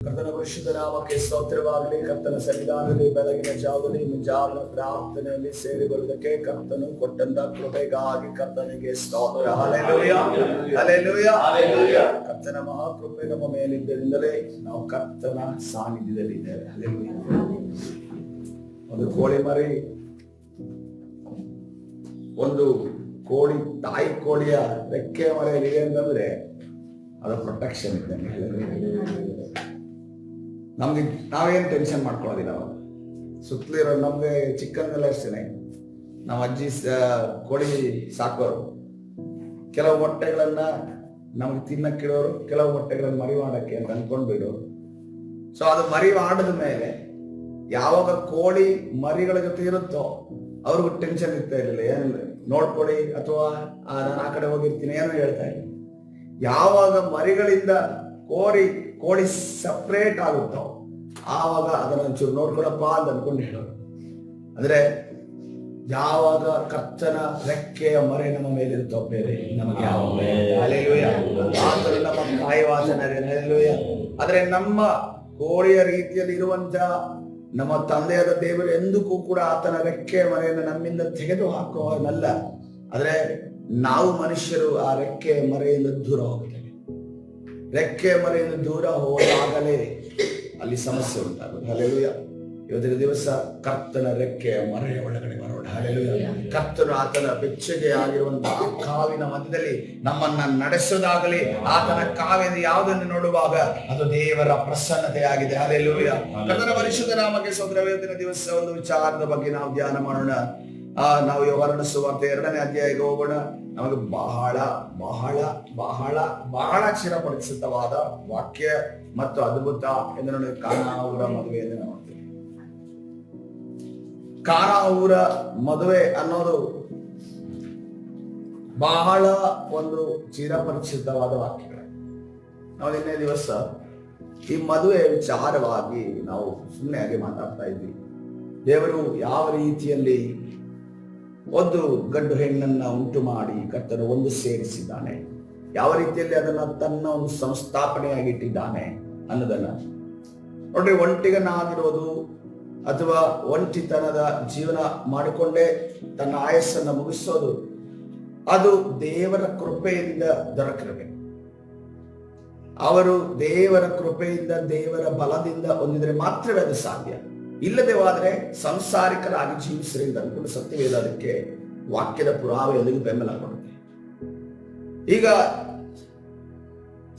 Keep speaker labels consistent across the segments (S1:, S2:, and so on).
S1: ಕರ್ತನ ಪರಿಶುದ್ಧ ನಾಮಕ್ಕೆ ಸ್ತೋತ್ರವಾಗಲಿ. ಕರ್ತನ ಸನ್ನಿಧಾನದಲ್ಲಿ ಬೆಳಗಿನ ಜಾವದಲ್ಲಿ ಮುಂಜಾವಿನ ಪ್ರಾರ್ಥನೆಯಲ್ಲಿ ಸೇರಿ ಬರುವುದಕ್ಕೆ ಕರ್ತನು ಕೊಟ್ಟಂತ ಕೃಪೆಗಾಗಿ ಕರ್ತನಿಗೆ ಸ್ತೋತ್ರ. Hallelujah, hallelujah, hallelujah. ಕರ್ತನ ಮಹಾಕೃಪೆ ನಮ್ಮ ಮೇಲಿದ್ದರಿಂದಲೇ ನಾವು ಕರ್ತನ ಸಾನ್ನಿಧ್ಯದಲ್ಲಿ ಇದ್ದೇವೆ. ಹಲ್ಲೆಲೂಯಾ. ಒಂದು ಕೋಳಿ ಮರಿ, ಒಂದು ಕೋಳಿ, ತಾಯಿ ಕೋಳಿಯ ರೆಕ್ಕೆ ಮರೆಯಲಿದೆ ಅಂತಂದ್ರೆ ಅದು ಪ್ರೊಟೆಕ್ಷನ್ ಇದ್ದಾನೆ. ನಮ್ಗೆ ನಾವೇನು ಟೆನ್ಷನ್ ಮಾಡ್ಕೊಳ್ಳೋದಿಲ್ಲ. ಅವಾಗ ಸುತ್ತಲಿರೋ ನಮ್ಗೆ ಚಿಕ್ಕಂದೆಲ್ಲ ಅಷ್ಟೇನೆ. ನಮ್ಮ ಅಜ್ಜಿ ಕೋಳಿ ಸಾಕೋರು. ಕೆಲವು ಮೊಟ್ಟೆಗಳನ್ನ ನಮ್ಗೆ ತಿನ್ನಕ್ಕಿಡೋರು, ಕೆಲವು ಮೊಟ್ಟೆಗಳನ್ನ ಮರಿ ಮಾಡಕ್ಕೆ ಅಂತ ಅನ್ಕೊಂಡ್ಬಿಡೋರು. ಸೊ ಅದು ಮರಿ ಮಾಡಿದ ಮೇಲೆ ಯಾವಾಗ ಕೋಳಿ ಮರಿಗಳ ಜೊತೆ ಇರುತ್ತೋ ಅವ್ರಿಗೂ ಟೆನ್ಷನ್ ಇರ್ತಾ ಇರಲಿಲ್ಲ. ಏನು ನೋಡ್ಕೊಳ್ಳಿ ಅಥವಾ ನಾನು ಆ ಕಡೆ ಹೋಗಿರ್ತೀನಿ ಏನೋ ಹೇಳ್ತಾ ಇಲ್ಲ. ಯಾವಾಗ ಮರಿಗಳಿಂದ ಕೋಳಿ ಸಪ್ರೇಟ್ ಆಗುತ್ತೋ ಆವಾಗ ಅದನ್ನ ಒಂಚೂರು ನೋಡ್ಕೊಳಪ್ಪ ಅಂತ ಅನ್ಕೊಂಡು ಹೇಳೋರು. ಅಂದ್ರೆ ಯಾವಾಗ ಕರ್ತನ ರೆಕ್ಕೆಯ ಮರೆ ನಮ್ಮ ಮೇಲಿರುತ್ತೋ ಬೇರೆ ನಮಗೆ ನಮ್ಮ ಕಾಯವಾಸನ. ಆದ್ರೆ ನಮ್ಮ ಕೋಳಿಯ ರೀತಿಯಲ್ಲಿ ಇರುವಂತ ನಮ್ಮ ತಂದೆಯಾದ ದೇವರು ಎಂದಕ್ಕೂ ಕೂಡ ಆತನ ರೆಕ್ಕೆಯ ಮರೆಯನ್ನು ನಮ್ಮಿಂದ ತೆಗೆದು ಹಾಕುವನಲ್ಲ. ಆದ್ರೆ ನಾವು ಮನುಷ್ಯರು ಆ ರೆಕ್ಕೆಯ ಮರೆಯಿಂದ ದೂರ ಹೋಗುತ್ತೇವೆ. ರೆಕ್ಕೆಯ ಮರೆಯಿಂದ ದೂರ ಹೋದಾಗಲೇ ಅಲ್ಲಿ ಸಮಸ್ಯೆ ಉಂಟಾಗುತ್ತೆ. ಹಲ್ಲೆಲೂಯಾ. ಇವತ್ತಿನ ದಿವಸ ಕರ್ತನ ರೆಕ್ಕೆಯ ಮರೆಯ ಒಳಗಡೆ ಬರೋಣ. ಹಲ್ಲೆಲೂಯಾ. ಕರ್ತನು ಆತನ ಬೆಚ್ಚಗೆ ಆಗಿರುವಂತಹ ಕಾವಿನ ಮಧ್ಯದಲ್ಲಿ ನಮ್ಮನ್ನ ನಡೆಸೋದಾಗಲಿ, ಆತನ ಕಾವಿನ ಯಾವುದನ್ನು ನೋಡುವಾಗ ಅದು ದೇವರ ಪ್ರಸನ್ನತೆ ಆಗಿದೆ. ಹಲ್ಲೆಲೂಯಾ. ಕರ್ತನ ಪರಿಶುದ್ಧ ನಾಮಕ್ಕೆ ಸ್ತೋತ್ರ. ಇವತ್ತಿನ ದಿವಸ ಒಂದು ವಿಚಾರದ ಬಗ್ಗೆ ನಾವು ಧ್ಯಾನ ಮಾಡೋಣ. ನಾವು ಯೋಹಾನನ ಸುವಾರ್ತೆ 2ನೇ ಅಧ್ಯಾಯಕ್ಕೆ ಹೋಗೋಣ. ನಮಗೆ ಬಹಳ ಬಹಳ ಬಹಳ ಬಹಳ ಚಿರಪರಿಚಿತವಾದ ವಾಕ್ಯ ಮತ್ತು ಅದ್ಭುತ ಎಂದು ನೋಡಿ ಕಾನಾ ಊರ ಮದುವೆ ಎಂದು ನೋಡ್ತೀವಿ. ಕಾನಾ ಊರ ಮದುವೆ ಅನ್ನೋದು ಬಹಳ ಒಂದು ಚಿರಪರಿಚಿತವಾದ ವಾಕ್ಯಗಳು. ನಾವು ನಿನ್ನೆ ದಿವಸ ಈ ಮದುವೆ ವಿಚಾರವಾಗಿ ನಾವು ಸುಮ್ಮನೆ ಹಾಗೆ ಮಾತಾಡ್ತಾ ಇದ್ವಿ. ದೇವರು ಯಾವ ರೀತಿಯಲ್ಲಿ ಒಂದು ಗಂಡು ಹೆಣ್ಣನ್ನ ಉಂಟು ಮಾಡಿ ಕರ್ತನು ಒಂದು ಸೇರಿಸಿದ್ದಾನೆ, ಯಾವ ರೀತಿಯಲ್ಲಿ ಅದನ್ನ ತನ್ನ ಒಂದು ಸಂಸ್ಥಾಪನೆಯಾಗಿಟ್ಟಿದ್ದಾನೆ ಅನ್ನೋದನ್ನ ನೋಡ್ರಿ. ಒಂಟಿಗನಾಗಿರೋದು ಅಥವಾ ಒಂಟಿತನದ ಜೀವನ ಮಾಡಿಕೊಂಡೇ ತನ್ನ ಆಯಸ್ಸನ್ನ ಮುಗಿಸೋದು ಅದು ದೇವರ ಕೃಪೆಯಿಂದ ದೊರಕಿರಬೇಕು. ಅವರು ದೇವರ ಕೃಪೆಯಿಂದ ದೇವರ ಬಲದಿಂದ ಹೊಂದಿದರೆ ಮಾತ್ರವೇ ಅದು ಸಾಧ್ಯ. ಇಲ್ಲದೆ ಹೋದ್ರೆ ಸಂಸಾರಿಕರಾಗಿ ಜೀವಿಸರಿಂದ ಅನ್ಕೊಂಡು ಸತ್ಯವೇದ ಅದಕ್ಕೆ ವಾಕ್ಯದ ಪುರಾವೆಯೊಂದಿಗೆ ಬೆಂಬಲ ಕೊಡುತ್ತೆ. ಈಗ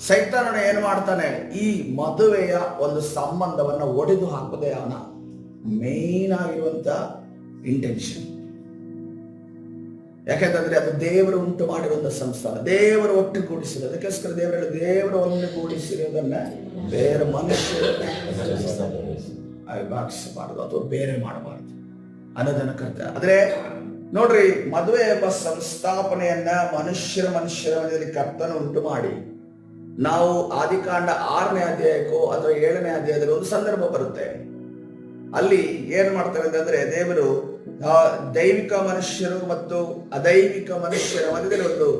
S1: ಸೈತಾನನು ಏನು ಮಾಡ್ತಾನೆ, ಈ ಮದುವೆಯ ಒಂದು ಸಂಬಂಧವನ್ನ ಒಡೆದು ಹಾಕೋದೇ ಅವನ ಮೇನ್ ಆಗಿರುವಂತ ಇಂಟೆನ್ಷನ್. ಯಾಕೆಂತಂದ್ರೆ ಅದು ದೇವರು ಉಂಟು ಮಾಡಿರುವಂತ ಸಂಸ್ಥಾನ, ದೇವರು ಒಟ್ಟುಗೂಡಿಸಿರೋದು. ಅದಕ್ಕೋಸ್ಕರ ದೇವರು ಒಟ್ಟುಗೂಡಿಸಿರೋದನ್ನ ಬೇರೆ ಮನುಷ್ಯರು ಭಾಗಿಸಬಾರದು ಅಥವಾ ಬೇರೆ ಮಾಡಬಾರದು ಅನ್ನೋದನ್ನ ಕರ್ತ. ಆದ್ರೆ ನೋಡ್ರಿ, ಮದುವೆ ಎಂಬ ಸಂಸ್ಥಾಪನೆಯನ್ನ ಮನುಷ್ಯರ ಮಧ್ಯದಲ್ಲಿ ಕರ್ತನ ಉಂಟು ಮಾಡಿ ನಾವು ಆದಿಕಾಂಡ 6ನೇ ಅಧ್ಯಾಯಕ್ಕೋ ಅಥವಾ 7ನೇ ಅಧ್ಯಾಯದಲ್ಲಿ ಒಂದು ಸಂದರ್ಭ ಬರುತ್ತೆ. ಅಲ್ಲಿ ಏನ್ ಮಾಡ್ತಾರೆ ಅಂತಂದ್ರೆ, ದೇವರು ದೈವಿಕ ಮನುಷ್ಯರು ಮತ್ತು ಅದೈವಿಕ ಮನುಷ್ಯರ ಮಧ್ಯದಲ್ಲಿ ಒಂದು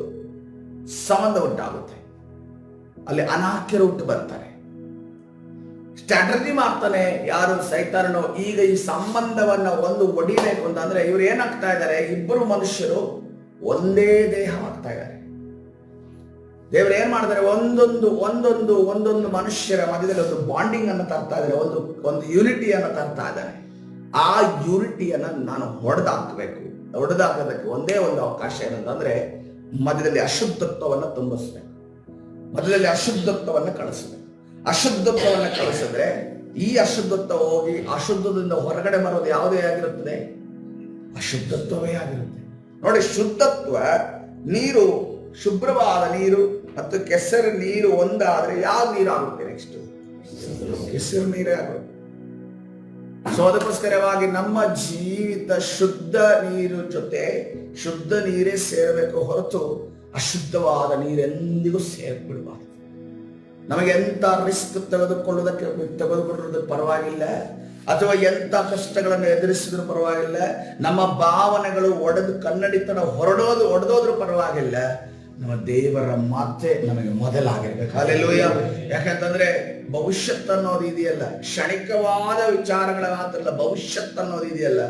S1: ಸಂಬಂಧ ಉಂಟಾಗುತ್ತೆ. ಅಲ್ಲಿ ಅನಾಕ್ಯರು ಹುಟ್ಟು ಬರ್ತಾರೆ. ಸ್ಟ್ರಾಟಜಿ ಮಾಡ್ತಾನೆ ಯಾರು, ಸೈತಾನನು. ಈಗ ಈ ಸಂಬಂಧವನ್ನ ಒಂದು ಒಡಿಬೇಕು ಅಂತಂದ್ರೆ ಇವ್ರು ಏನಾಗ್ತಾ ಇದ್ದಾರೆ, ಇಬ್ಬರು ಮನುಷ್ಯರು ಒಂದೇ ದೇಹವಾಗ್ತಾ ಇದ್ದಾರೆ. ದೇವರು ಏನ್ ಮಾಡ್ತಾರೆ, ಒಂದೊಂದು ಮನುಷ್ಯರ ಮಧ್ಯದಲ್ಲಿ ಒಂದು ಬಾಂಡಿಂಗ್ ಅನ್ನು ತರ್ತಾ ಇದ್ದಾರೆ, ಒಂದು ಯೂನಿಟಿಯನ್ನು ತರ್ತಾ ಇದ್ದಾರೆ. ಆ ಯೂನಿಟಿಯನ್ನ ನಾನು ಹೊಡೆದಾಕೋದಕ್ಕೆ ಒಂದೇ ಒಂದು ಅವಕಾಶ ಏನಂತಂದ್ರೆ ಮಧ್ಯದಲ್ಲಿ ಅಶುದ್ಧತ್ವವನ್ನು ತುಂಬಿಸ್ಬೇಕು, ಮಧ್ಯದಲ್ಲಿ ಅಶುದ್ಧತ್ವವನ್ನು ಕಳಿಸ್ಬೇಕು. ಅಶುದ್ಧತ್ವವನ್ನು ಕಳಿಸಿದ್ರೆ ಈ ಅಶುದ್ಧತ್ವ ಹೋಗಿ ಅಶುದ್ಧದಿಂದ ಹೊರಗಡೆ ಬರೋದು ಯಾವುದೇ ಆಗಿರುತ್ತದೆ, ಅಶುದ್ಧತ್ವವೇ ಆಗಿರುತ್ತೆ. ನೋಡಿ, ಶುದ್ಧತ್ವ ನೀರು, ಶುಭ್ರವಾದ ನೀರು ಮತ್ತು ಕೆಸರು ನೀರು ಒಂದಾದ್ರೆ ಯಾವ ನೀರಾಗುತ್ತೆ? ನೆಕ್ಸ್ಟ್ ಕೆಸರು ನೀರೇ ಆಗುತ್ತೆ. ಸೊ ಅದಕ್ಕೋಸ್ಕರವಾಗಿ ನಮ್ಮ ಜೀವಿತ ಶುದ್ಧ ನೀರು ಜೊತೆ ಶುದ್ಧ ನೀರೇ ಸೇರಬೇಕು ಹೊರತು ಅಶುದ್ಧವಾದ ನೀರೆಂದಿಗೂ ಸೇರ್ಬಿಡಬಾರ್ದು. ನಮಗೆ ಎಂತ ರಿಸ್ಕ್ ತೆಗೆದುಕೊಳ್ಳೋದಕ್ಕೆ ಪರವಾಗಿಲ್ಲ, ಅಥವಾ ಎಂತ ಕಷ್ಟಗಳನ್ನು ಎದುರಿಸಿದ್ರು ಪರವಾಗಿಲ್ಲ, ನಮ್ಮ ಭಾವನೆಗಳು ಕನ್ನಡಿತನ ಹೊಡೆದೋದ್ರೂ ಪರವಾಗಿಲ್ಲ. ನಮ್ಮ ದೇವರ ಮಾತೆ ನಮಗೆ ಮೊದಲಾಗಿರ್ಬೇಕು. ಹಲ್ಲೆಲೂಯಾ. ಯಾಕಂತಂದ್ರೆ ಭವಿಷ್ಯತ್ ಅನ್ನೋದು ಇದೆಯಲ್ಲ, ಕ್ಷಣಿಕವಾದ ವಿಚಾರಗಳ ಮಾತ್ರ ಭವಿಷ್ಯತ್ ಅನ್ನೋದು ಇದೆಯಲ್ಲ,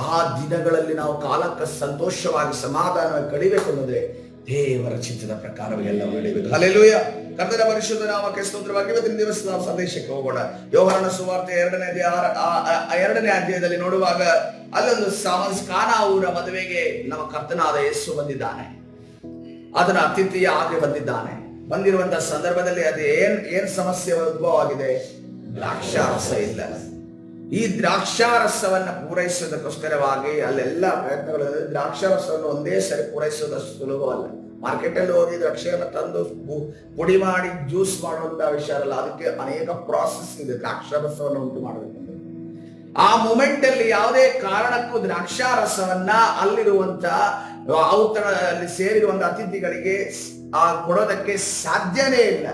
S1: ಆ ದಿನಗಳಲ್ಲಿ ನಾವು ಕಾಲಕ್ಕೆ ಸಂತೋಷವಾಗಿ ಸಮಾಧಾನವಾಗಿ ಕಳಿಬೇಕು ಅನ್ನೋದ್ರೆ ದೇವರ ಚಿತ್ತದ ಪ್ರಕಾರವಾಗಿ ಎಲ್ಲ ನಡೀಬೇಕು. ಹಲ್ಲೆಲೂಯಾ. ಕರ್ತನ ಪರಿಶುದ್ಧ ನಾಮಕ್ಕೆ ಸ್ತೋತ್ರವಾಗಿ ಇವತ್ತಿನ ದಿವಸ ನಾವು ಸಂದೇಶಕ್ಕೆ ಹೋಗೋಣ. ಯೋಹಾನನ ಸುವಾರ್ತೆ 2ನೇ ಅಧ್ಯಾಯದಲ್ಲಿ ನೋಡುವಾಗ ಅಲ್ಲೊಂದು ಕಾನಾ ಊರ ಮದುವೆಗೆ ನಮ್ಮ ಕರ್ತನಾದ ಯೇಸು ಬಂದಿದ್ದಾನೆ. ಅದನ್ನ ಅತಿಥಿಯ ಹಾಗೆ ಬಂದಿದ್ದಾನೆ. ಬಂದಿರುವಂತಹ ಸಂದರ್ಭದಲ್ಲಿ ಅದು ಏನ್ ಸಮಸ್ಯೆ ಉದ್ಭವ ಆಗಿದೆ? ದ್ರಾಕ್ಷಾರಸ ಇಲ್ಲ. ಈ ದ್ರಾಕ್ಷಾರಸವನ್ನ ಪೂರೈಸೋದಕ್ಕೋಸ್ಕರವಾಗಿ ಅಲ್ಲೆಲ್ಲ ಪ್ರಯತ್ನಗಳು. ದ್ರಾಕ್ಷಾರಸವನ್ನು ಒಂದೇ ಸರಿ ಪೂರೈಸೋದಷ್ಟು ಸುಲಭವಲ್ಲ. ಮಾರ್ಕೆಟ್ ಅಲ್ಲಿ ಹೋಗಿ ದ್ರಾಕ್ಷಿಯನ್ನು ತಂದು ಪುಡಿ ಮಾಡಿ ಜ್ಯೂಸ್ ಮಾಡುವಂತಹ ವಿಷಯ ಅಲ್ಲ. ಅದಕ್ಕೆ ಅನೇಕ ಪ್ರಾಸೆಸ್ ಇದೆ ದ್ರಾಕ್ಷಾರಸವನ್ನು ಉಂಟು ಮಾಡಬೇಕಂದ್ರೆ. ಆ ಮೂಮೆಂಟ್ ಅಲ್ಲಿ ಯಾವುದೇ ಕಾರಣಕ್ಕೂ ದ್ರಾಕ್ಷಾರಸವನ್ನ ಅಲ್ಲಿರುವಂತ ಔತಣದಲ್ಲಿ ಸೇರಿರುವಂತ ಅತಿಥಿಗಳಿಗೆ ಕೊಡೋದಕ್ಕೆ ಸಾಧ್ಯನೇ ಇಲ್ಲ.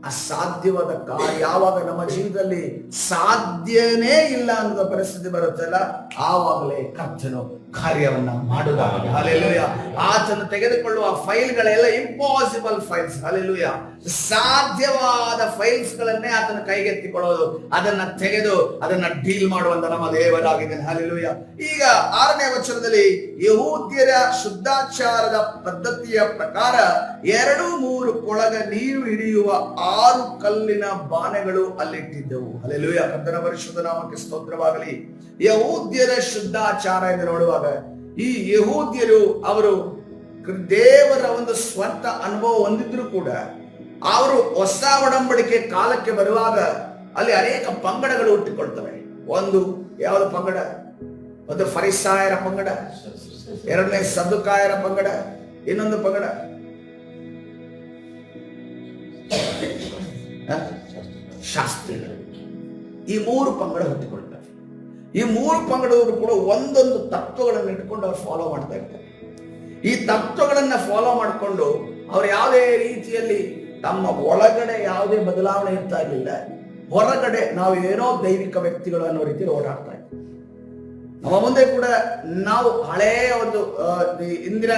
S1: ಅಸಾಧ್ಯವಾದ ಕಾರ್ಯ ಯಾವಾಗ ನಮ್ಮ ಜೀವನದಲ್ಲಿ ಸಾಧ್ಯನೇ ಇಲ್ಲ ಅನ್ನೋ ಪರಿಸ್ಥಿತಿ ಬರುತ್ತಲ್ಲ, ಆವಾಗಲೇ ಕರ್ತನು ಕಾರ್ಯವನ್ನ ಮಾಡುವುದಾಗಿದೆ. ಹಲ್ಲೆಲೂಯಾ. ಆತನು ತೆಗೆದುಕೊಳ್ಳುವ ಫೈಲ್ಗಳೆಲ್ಲ ಇಂಪಾಸಿಬಲ್ ಫೈಲ್ಸ್. ಹಲ್ಲೆಲೂಯಾ. ಸಾಧ್ಯವಾದ ಫೈಲ್ಸ್ ಗಳನ್ನೇ ಆತನ ಕೈಗೆತ್ತಿಕೊಳ್ಳೋದು, ಅದನ್ನ ತೆಗೆದು ಅದನ್ನ ಡೀಲ್ ಮಾಡುವಂತ ನಮ್ಮ ದೇವರಾಗಿದ್ದಾನೆ. ಹಲ್ಲೆಲೂಯಾ. ಈಗ 6ನೇ ವಚನದಲ್ಲಿ ಯಹೂದ್ಯರ ಶುದ್ಧಾಚಾರದ ಪದ್ಧತಿಯ ಪ್ರಕಾರ 2-3 ಕೊಳಗ ನೀರು ಹಿಡಿಯುವ 6 ಕಲ್ಲಿನ ಬಾಣಗಳು ಅಲ್ಲಿಟ್ಟಿದ್ದವು. ಹಲ್ಲೆಲೂಯಾ. ಕರ್ತನ ಪರಿಶುದ್ಧ ನಾಮಕ್ಕೆ ಸ್ತೋತ್ರವಾಗಲಿ. ಯಹೂದ್ಯರ ಶುದ್ಧಾಚಾರ ಎಂದು ನೋಡುವಾಗ ಈ ಯಹೂದ್ಯರು ಅವರು ದೇವರ ಒಂದು ಸ್ವಂತ ಅನುಭವ ಹೊಂದಿದ್ರು ಕೂಡ ಅವರು ಹೊಸ ಒಡಂಬಡಿಕೆ ಕಾಲಕ್ಕೆ ಬರುವಾಗ ಅಲ್ಲಿ ಅನೇಕ ಪಂಗಡಗಳು ಹುಟ್ಟಿಕೊಳ್ತವೆ. ಒಂದು ಯಾವುದು ಪಂಗಡ? ಒಂದು ಫರಿಸಾಯರ ಪಂಗಡ, 2ನೇ ಸದ್ದುಕಾಯರ ಪಂಗಡ, ಇನ್ನೊಂದು ಪಂಗಡ ಶಾಸ್ತ್ರಿಗಳು. ಈ 3 ಪಂಗಡ ಹುಟ್ಟಿಕೊಳ್ತವೆ. ಈ 3 ಪಂಗಡವರು ಕೂಡ ಒಂದೊಂದು ತತ್ವಗಳನ್ನು ಇಟ್ಕೊಂಡು ಅವ್ರು ಫಾಲೋ ಮಾಡ್ತಾ ಇರ್ತಾರೆ. ಈ ತತ್ವಗಳನ್ನ ಫಾಲೋ ಮಾಡಿಕೊಂಡು ಅವ್ರು ಯಾವುದೇ ರೀತಿಯಲ್ಲಿ ತಮ್ಮ ಒಳಗಡೆ ಯಾವುದೇ ಬದಲಾವಣೆ ಇರ್ತಾ ಇರಲಿಲ್ಲ. ಹೊರಗಡೆ ನಾವು ಏನೋ ದೈವಿಕ ವ್ಯಕ್ತಿಗಳು ಅನ್ನೋ ರೀತಿಯಲ್ಲಿ ಓಡಾಡ್ತಾ ಇದ್ವಿ. ನಮ್ಮ ಮುಂದೆ ಕೂಡ ನಾವು ಹಳೆಯ ಒಂದು ಇಂದಿನ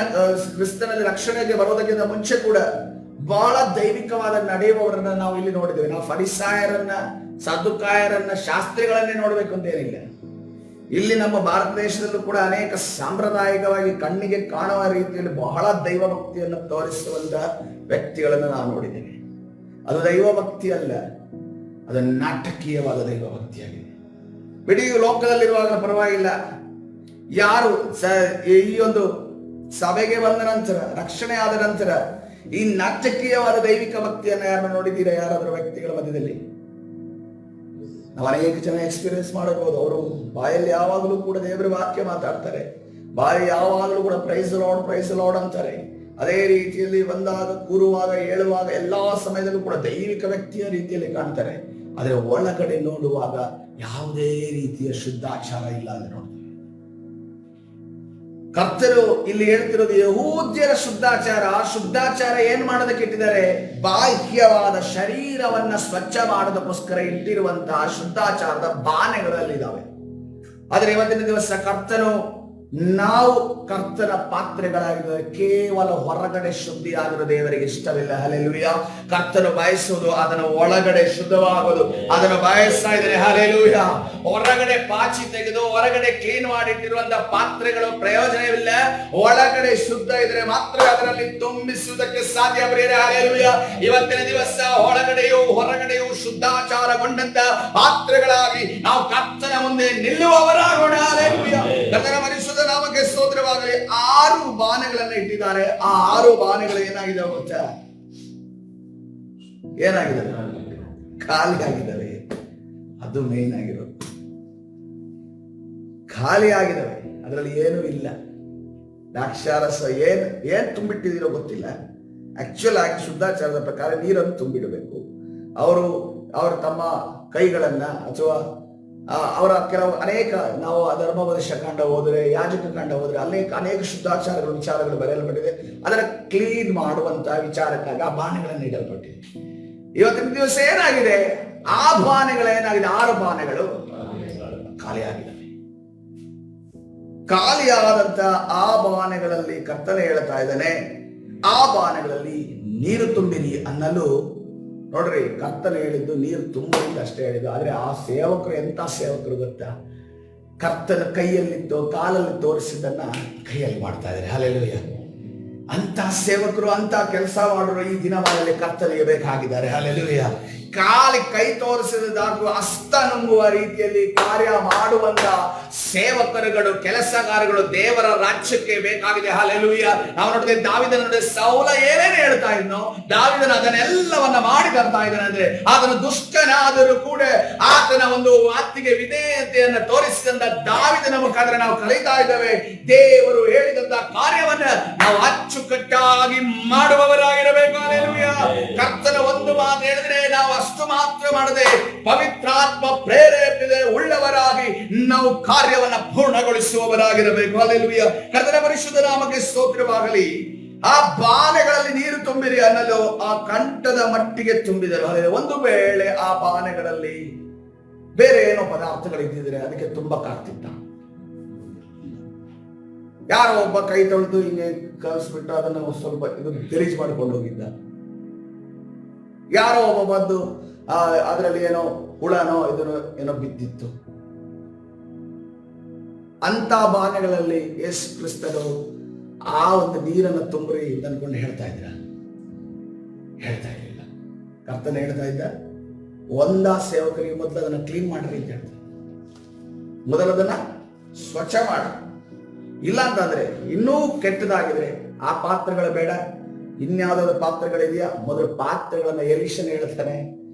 S1: ಕ್ರಿಸ್ತನಲ್ಲಿ ರಕ್ಷಣೆಗೆ ಬರೋದಕ್ಕಿಂತ ಮುಂಚೆ ಕೂಡ ಬಹಳ ದೈವಿಕವಾದ ನಡೆಯುವವರನ್ನ ನಾವು ಇಲ್ಲಿ ನೋಡಿದ್ದೇವೆ. ನಾವು ಫರಿಸಾಯರನ್ನ, ಸದ್ದುಕಾಯರನ್ನ, ಶಾಸ್ತ್ರಿಗಳನ್ನೇ ನೋಡ್ಬೇಕು ಅಂತ ಏನಿಲ್ಲ. ಇಲ್ಲಿ ನಮ್ಮ ಭಾರತ ದೇಶದಲ್ಲೂ ಕೂಡ ಅನೇಕ ಸಾಂಪ್ರದಾಯಿಕವಾಗಿ ಕಣ್ಣಿಗೆ ಕಾಣುವ ರೀತಿಯಲ್ಲಿ ಬಹಳ ದೈವ ಭಕ್ತಿಯನ್ನು ತೋರಿಸುವಂತ ವ್ಯಕ್ತಿಗಳನ್ನು ನಾವು ನೋಡಿದ್ದೇವೆ. ಅದು ದೈವ ಭಕ್ತಿ ಅಲ್ಲ, ಅದು ನಾಟಕೀಯವಾದ ದೈವ ಭಕ್ತಿಯಾಗಿದೆ. ಇಡೀ ಲೋಕದಲ್ಲಿರುವಾಗ ಪರವಾಗಿಲ್ಲ, ಯಾರು ಈ ಒಂದು ಸಭೆಗೆ ಬಂದ ನಂತರ, ರಕ್ಷಣೆ ಆದ ನಂತರ ಈ ನಾಟಕೀಯವಾದ ದೈವಿಕ ಭಕ್ತಿಯನ್ನು ಯಾರನ್ನು ನೋಡಿದ್ದೀರಾ? ಯಾರಾದರೂ ವ್ಯಕ್ತಿಗಳ ಮಧ್ಯದಲ್ಲಿ ನಾವು ಅನೇಕ ಜನ ಎಕ್ಸ್ಪೀರಿಯನ್ಸ್ ಮಾಡಬಹುದು. ಅವರು ಬಾಯಲ್ಲಿ ಯಾವಾಗಲೂ ಕೂಡ ದೇವರ ವಾಕ್ಯ ಮಾತಾಡ್ತಾರೆ, ಬಾಯಿ ಯಾವಾಗಲೂ ಕೂಡ ಪ್ರೈಸ್ ಲಾರ್ಡ್ ಅಂತಾರೆ. ಅದೇ ರೀತಿಯಲ್ಲಿ ಬಂದಾಗ, ಕೂರುವಾಗ, ಹೇಳುವಾಗ ಎಲ್ಲಾ ಸಮಯದಲ್ಲೂ ಕೂಡ ದೈವಿಕ ವ್ಯಕ್ತಿಯ ರೀತಿಯಲ್ಲಿ ಕಾಣ್ತಾರೆ. ಆದರೆ ಒಳಗಡೆ ನೋಡುವಾಗ ಯಾವುದೇ ರೀತಿಯ ಶುದ್ಧಾಚಾರ ಇಲ್ಲ ಅಂತ ನೋಡ್ತೀವಿ. ಕರ್ತರು ಇಲ್ಲಿ ಹೇಳ್ತಿರೋದು ಯಹೂದ್ಯರ ಶುದ್ಧಾಚಾರ. ಆ ಶುದ್ಧಾಚಾರ ಏನ್ ಮಾಡೋದಕ್ಕೆ ಇಟ್ಟಿದ್ದಾರೆ? ಬಾಹ್ಯವಾದ ಶರೀರವನ್ನ ಸ್ವಚ್ಛ ಮಾಡೋದಕ್ಕೋಸ್ಕರ ಇಟ್ಟಿರುವಂತಹ ಶುದ್ಧಾಚಾರದ ಬಾಣೆಗಳಲ್ಲಿದ್ದಾವೆ. ಆದ್ರೆ ಇವತ್ತಿನ ದಿವಸ ಕರ್ತನು, ನಾವು ಕರ್ತನ ಪಾತ್ರೆಗಳಾಗಿದ್ದಾರೆ. ಕೇವಲ ಹೊರಗಡೆ ಶುದ್ಧಿಯಾಗಿರೋ ದೇವರಿಗೆ ಇಷ್ಟವಿಲ್ಲ. ಹಲ್ಲೆಲೂಯಾ. ಕರ್ತನು ಬಯಸುವುದು ಅದನ್ನು ಒಳಗಡೆ ಶುದ್ಧವಾಗೋದು, ಅದನ್ನು ಬಯಸ್ತಾ ಇದ್ದಾರೆ. ಹಲ್ಲೆಲೂಯಾ. ಹೊರಗಡೆ ಪಾಚಿ ತೆಗೆದು ಹೊರಗಡೆ ಕ್ಲೀನ್ ಮಾಡಿಟ್ಟಿರುವಂತಹ ಪಾತ್ರೆಗಳು ಪ್ರಯೋಜನವಿಲ್ಲ. ಒಳಗಡೆ ಶುದ್ಧ ಇದ್ರೆ ಮಾತ್ರ ಅದರಲ್ಲಿ ತುಂಬಿಸುವುದಕ್ಕೆ ಸಾಧ್ಯ. ಹಲ್ಲೆಲೂಯಾ. ಇವತ್ತಿನ ದಿವಸ ಒಳಗಡೆಯೂ ಹೊರಗಡೆಯೂ ಶುದ್ಧಾಚಾರಗೊಂಡಂತ ಪಾತ್ರೆಗಳಾಗಿ ನಾವು ಕರ್ತನ ಮುಂದೆ ನಿಲ್ಲುವವರಾಗೋಣ. ಹಲ್ಲೆಲೂಯಾ. ಕರ್ತನ ಪರಿಶುದ್ಧ ನಾಮಕ್ಕೆ ಸ್ತೋತ್ರವಾಗಲಿ. 6 ಬಾಣಗಳನ್ನ ಇಟ್ಟಿದ್ದಾರೆ. ಆ 6 ಬಾಣಗಳು ಏನಾಗಿದೆ ಗೊತ್ತಾ? ಏನಾಗಿದೆ? ಖಾಲಿ ಆಗಿದ್ದಾವೆ. ಅದು ಮೇನ್ ಆಗಿರೋದು. ಖಾಲಿ ಆಗಿದ್ದಾವೆ, ಅದರಲ್ಲಿ ಏನೂ ಇಲ್ಲ. ದ್ರಾಕ್ಷಾರಸ ಏನ್ ತುಂಬಿಟ್ಟಿದಿರೋ ಗೊತ್ತಿಲ್ಲ. ಆಕ್ಚುಲ್ ಆಗಿ ಶುದ್ಧಾಚಾರದ ಪ್ರಕಾರ ನೀರನ್ನು ತುಂಬಿಡಬೇಕು. ಅವರು ತಮ್ಮ ಕೈಗಳನ್ನ ಅಥವಾ ಅವರ ಕೆಲವು ಅನೇಕ, ನಾವು ಧರ್ಮೋಪದೇಶ ಕಾಂಡ ಹೋದರೆ, ಯಾಜಕ ಕಾಂಡ ಹೋದರೆ ಅನೇಕ ಶುದ್ಧಾಚಾರಗಳು, ವಿಚಾರಗಳು ಬರೆಯಲ್ಪಟ್ಟಿದೆ. ಅದರ ಕ್ಲೀನ್ ಮಾಡುವಂತಹ ವಿಚಾರಕ್ಕಾಗಿ ಆ ಬಾಣೆಗಳನ್ನು ಇಡಲ್ಪಟ್ಟಿದೆ. ಇವತ್ತಿನ ದಿವಸ ಏನಾಗಿದೆ? ಆ ಬಾಣೆಗಳೇನಾಗಿದೆ? 6 ಬಾಣೆಗಳು ಖಾಲಿಯಾಗಿದ್ದಾವೆ. ಖಾಲಿಯಾದಂತ ಆ ಬಾಣೆಗಳಲ್ಲಿ ಕರ್ತನೆ ಹೇಳ್ತಾ ಇದ್ದಾನೆ, ಆ ಬಾಣಗಳಲ್ಲಿ ನೀರು ತುಂಬಿರಿ ಅನ್ನಲು, ನೋಡ್ರಿ ಕರ್ತನ ಹೇಳಿದ್ದು ನೀರು ತುಂಬಿದ ಅಷ್ಟೇ ಹೇಳಿದ್ದು. ಆದ್ರೆ ಆ ಸೇವಕರು ಎಂತ ಸೇವಕರು ಗೊತ್ತಾ? ಕರ್ತನ ಕೈಯಲ್ಲಿತ್ತು ಕಾಲಲ್ಲಿ ತೋರಿಸಿದ್ದನ್ನ ಕೈಯಲ್ಲಿ ಮಾಡ್ತಾ ಇದ್ದಾರೆ. ಹಲ್ಲೆಲೂಯಾ. ಅಂತ ಸೇವಕರು, ಅಂತ ಕೆಲಸ ಮಾಡೋರು ಈ ದಿನಮಾನದಲ್ಲಿ ಕರ್ತನಿಗೆ ಬೇಕಾಗಿದ್ದಾರೆ. ಹಲ್ಲೆಲೂಯಾ. ಕಾಲಿ ಕೈ ತೋರಿಸಿದಾಗೂ ಹಸ್ತ ನುಂಗುವ ರೀತಿಯಲ್ಲಿ ಕಾರ್ಯ ಮಾಡುವಂತ ಸೇವಕರುಗಳು, ಕೆಲಸಗಾರಗಳು ದೇವರ ರಾಜ್ಯಕ್ಕೆ ಬೇಕಾಗಿದೆ. ಹಲ್ಲೆಲೂಯಾ. ನಾವು ನೋಡಿದ್ರೆ ದಾವೀದನ ನೋಡಿ ಸೌಲ ಏನೇನು ಹೇಳ್ತಾ ಇದ್ನೋ, ದಾವೀದನ ಅದನ್ನೆಲ್ಲವನ್ನ ಮಾಡಿ ಬರ್ತಾ ಇದ್ದಾನೆ. ಅಂದ್ರೆ ಆತನ ದುಷ್ಟನಾದರೂ ಕೂಡ ಆತನ ಒಂದು ಮಾತಿಗೆ ವಿಧೇಯತೆಯನ್ನು ತೋರಿಸಿದಂತ ದಾವೀದನ ಮುಖಾಂತರ ನಾವು ಕಲಿತಾ ಇದ್ದೇವೆ. ದೇವರು ಹೇಳಿದಂತ ಕಾರ್ಯವನ್ನ ನಾವು ಅಚ್ಚುಕಟ್ಟಾಗಿ ಮಾಡುವವರಾಗಿರಬೇಕು. ಹಲ್ಲೆಲೂಯಾ. ಕರ್ತನ ಒಂದು ಮಾತು ಹೇಳಿದ್ರೆ ನಾವು ಅಷ್ಟು ಮಾತ್ರ ಮಾಡದೆ ಪವಿತ್ರಾತ್ಮ ಪ್ರೇರೇಪಣೆ ಉಳ್ಳವರಾಗಿ ನಾವು ಕಾರ್ಯವನ್ನ ಪೂರ್ಣಗೊಳಿಸುವವರಾಗಿರಬೇಕು. ಹಲ್ಲೆಲೂಯಾ. ಕರ್ತನ ಪರಿಶುದ್ಧ ನಾಮಕ್ಕೆ ಸ್ತೋತ್ರವಾಗಲಿ. ಆ ಬಾನೆಗಳಲ್ಲಿ ನೀರು ತುಂಬಿರಿ ಅನ್ನಲು ಆ ಕಂಠದ ಮಟ್ಟಿಗೆ ತುಂಬಿದರು. ಒಂದು ವೇಳೆ ಆ ಬಾನೆಗಳಲ್ಲಿ ಬೇರೆ ಏನೋ ಪದಾರ್ಥಗಳಿದ್ದಿದ್ರೆ ಅದಕ್ಕೆ ತುಂಬಕ್ಕಾಗ್ತಿತ್ತ. ಯಾರೋ ಒಬ್ಬ ಕೈ ತೊಳೆದು ಹಿಂಗೆ ಕಲಿಸ್ಬಿಟ್ಟು ಅದನ್ನು ಸ್ವಲ್ಪ ಇದು ಗಲೀಜು ಮಾಡಿಕೊಂಡು ಹೋಗಿದ್ದ. ಯಾರೋ ಒಬ್ಬ ಬಂದು ಅದರಲ್ಲಿ ಏನೋ ಹುಳನೋ ಇದನ್ನು ಏನೋ ಬಿದ್ದಿತ್ತು. ಅಂತ ಬಾಣಗಳಲ್ಲಿ ಯೇಸು ಕ್ರಿಸ್ತರು ಆ ಒಂದು ನೀರನ್ನು ತುಂಬ್ರಿ ಅನ್ಕೊಂಡು ಹೇಳ್ತಾ ಇದ್ರ? ಹೇಳ್ತಾ ಇರಲಿಲ್ಲ. ಕರ್ತನ ಹೇಳ್ತಾ ಇದ್ದ, ಒಂದ ಸೇವಕರಿಗೆ ಮೊದಲು ಅದನ್ನ ಕ್ಲೀನ್ ಮಾಡ್ರಿ ಅಂತ ಹೇಳ್ತಾರೆ. ಮೊದಲದನ್ನ ಸ್ವಚ್ಛ ಮಾಡ. ಇಲ್ಲ ಅಂತಂದ್ರೆ ಇನ್ನೂ ಕೆಟ್ಟದಾಗಿದ್ರೆ ಆ ಪಾತ್ರಗಳು ಬೇಡ, ಇನ್ಯಾವುದಾದ್ರು ಪಾತ್ರೆಗಳಿದೆಯಾ, ಮೊದಲು ಪಾತ್ರೆಗಳನ್ನ ಎಲಿಷನ್ ಹೇಳ್ತಾನೆ,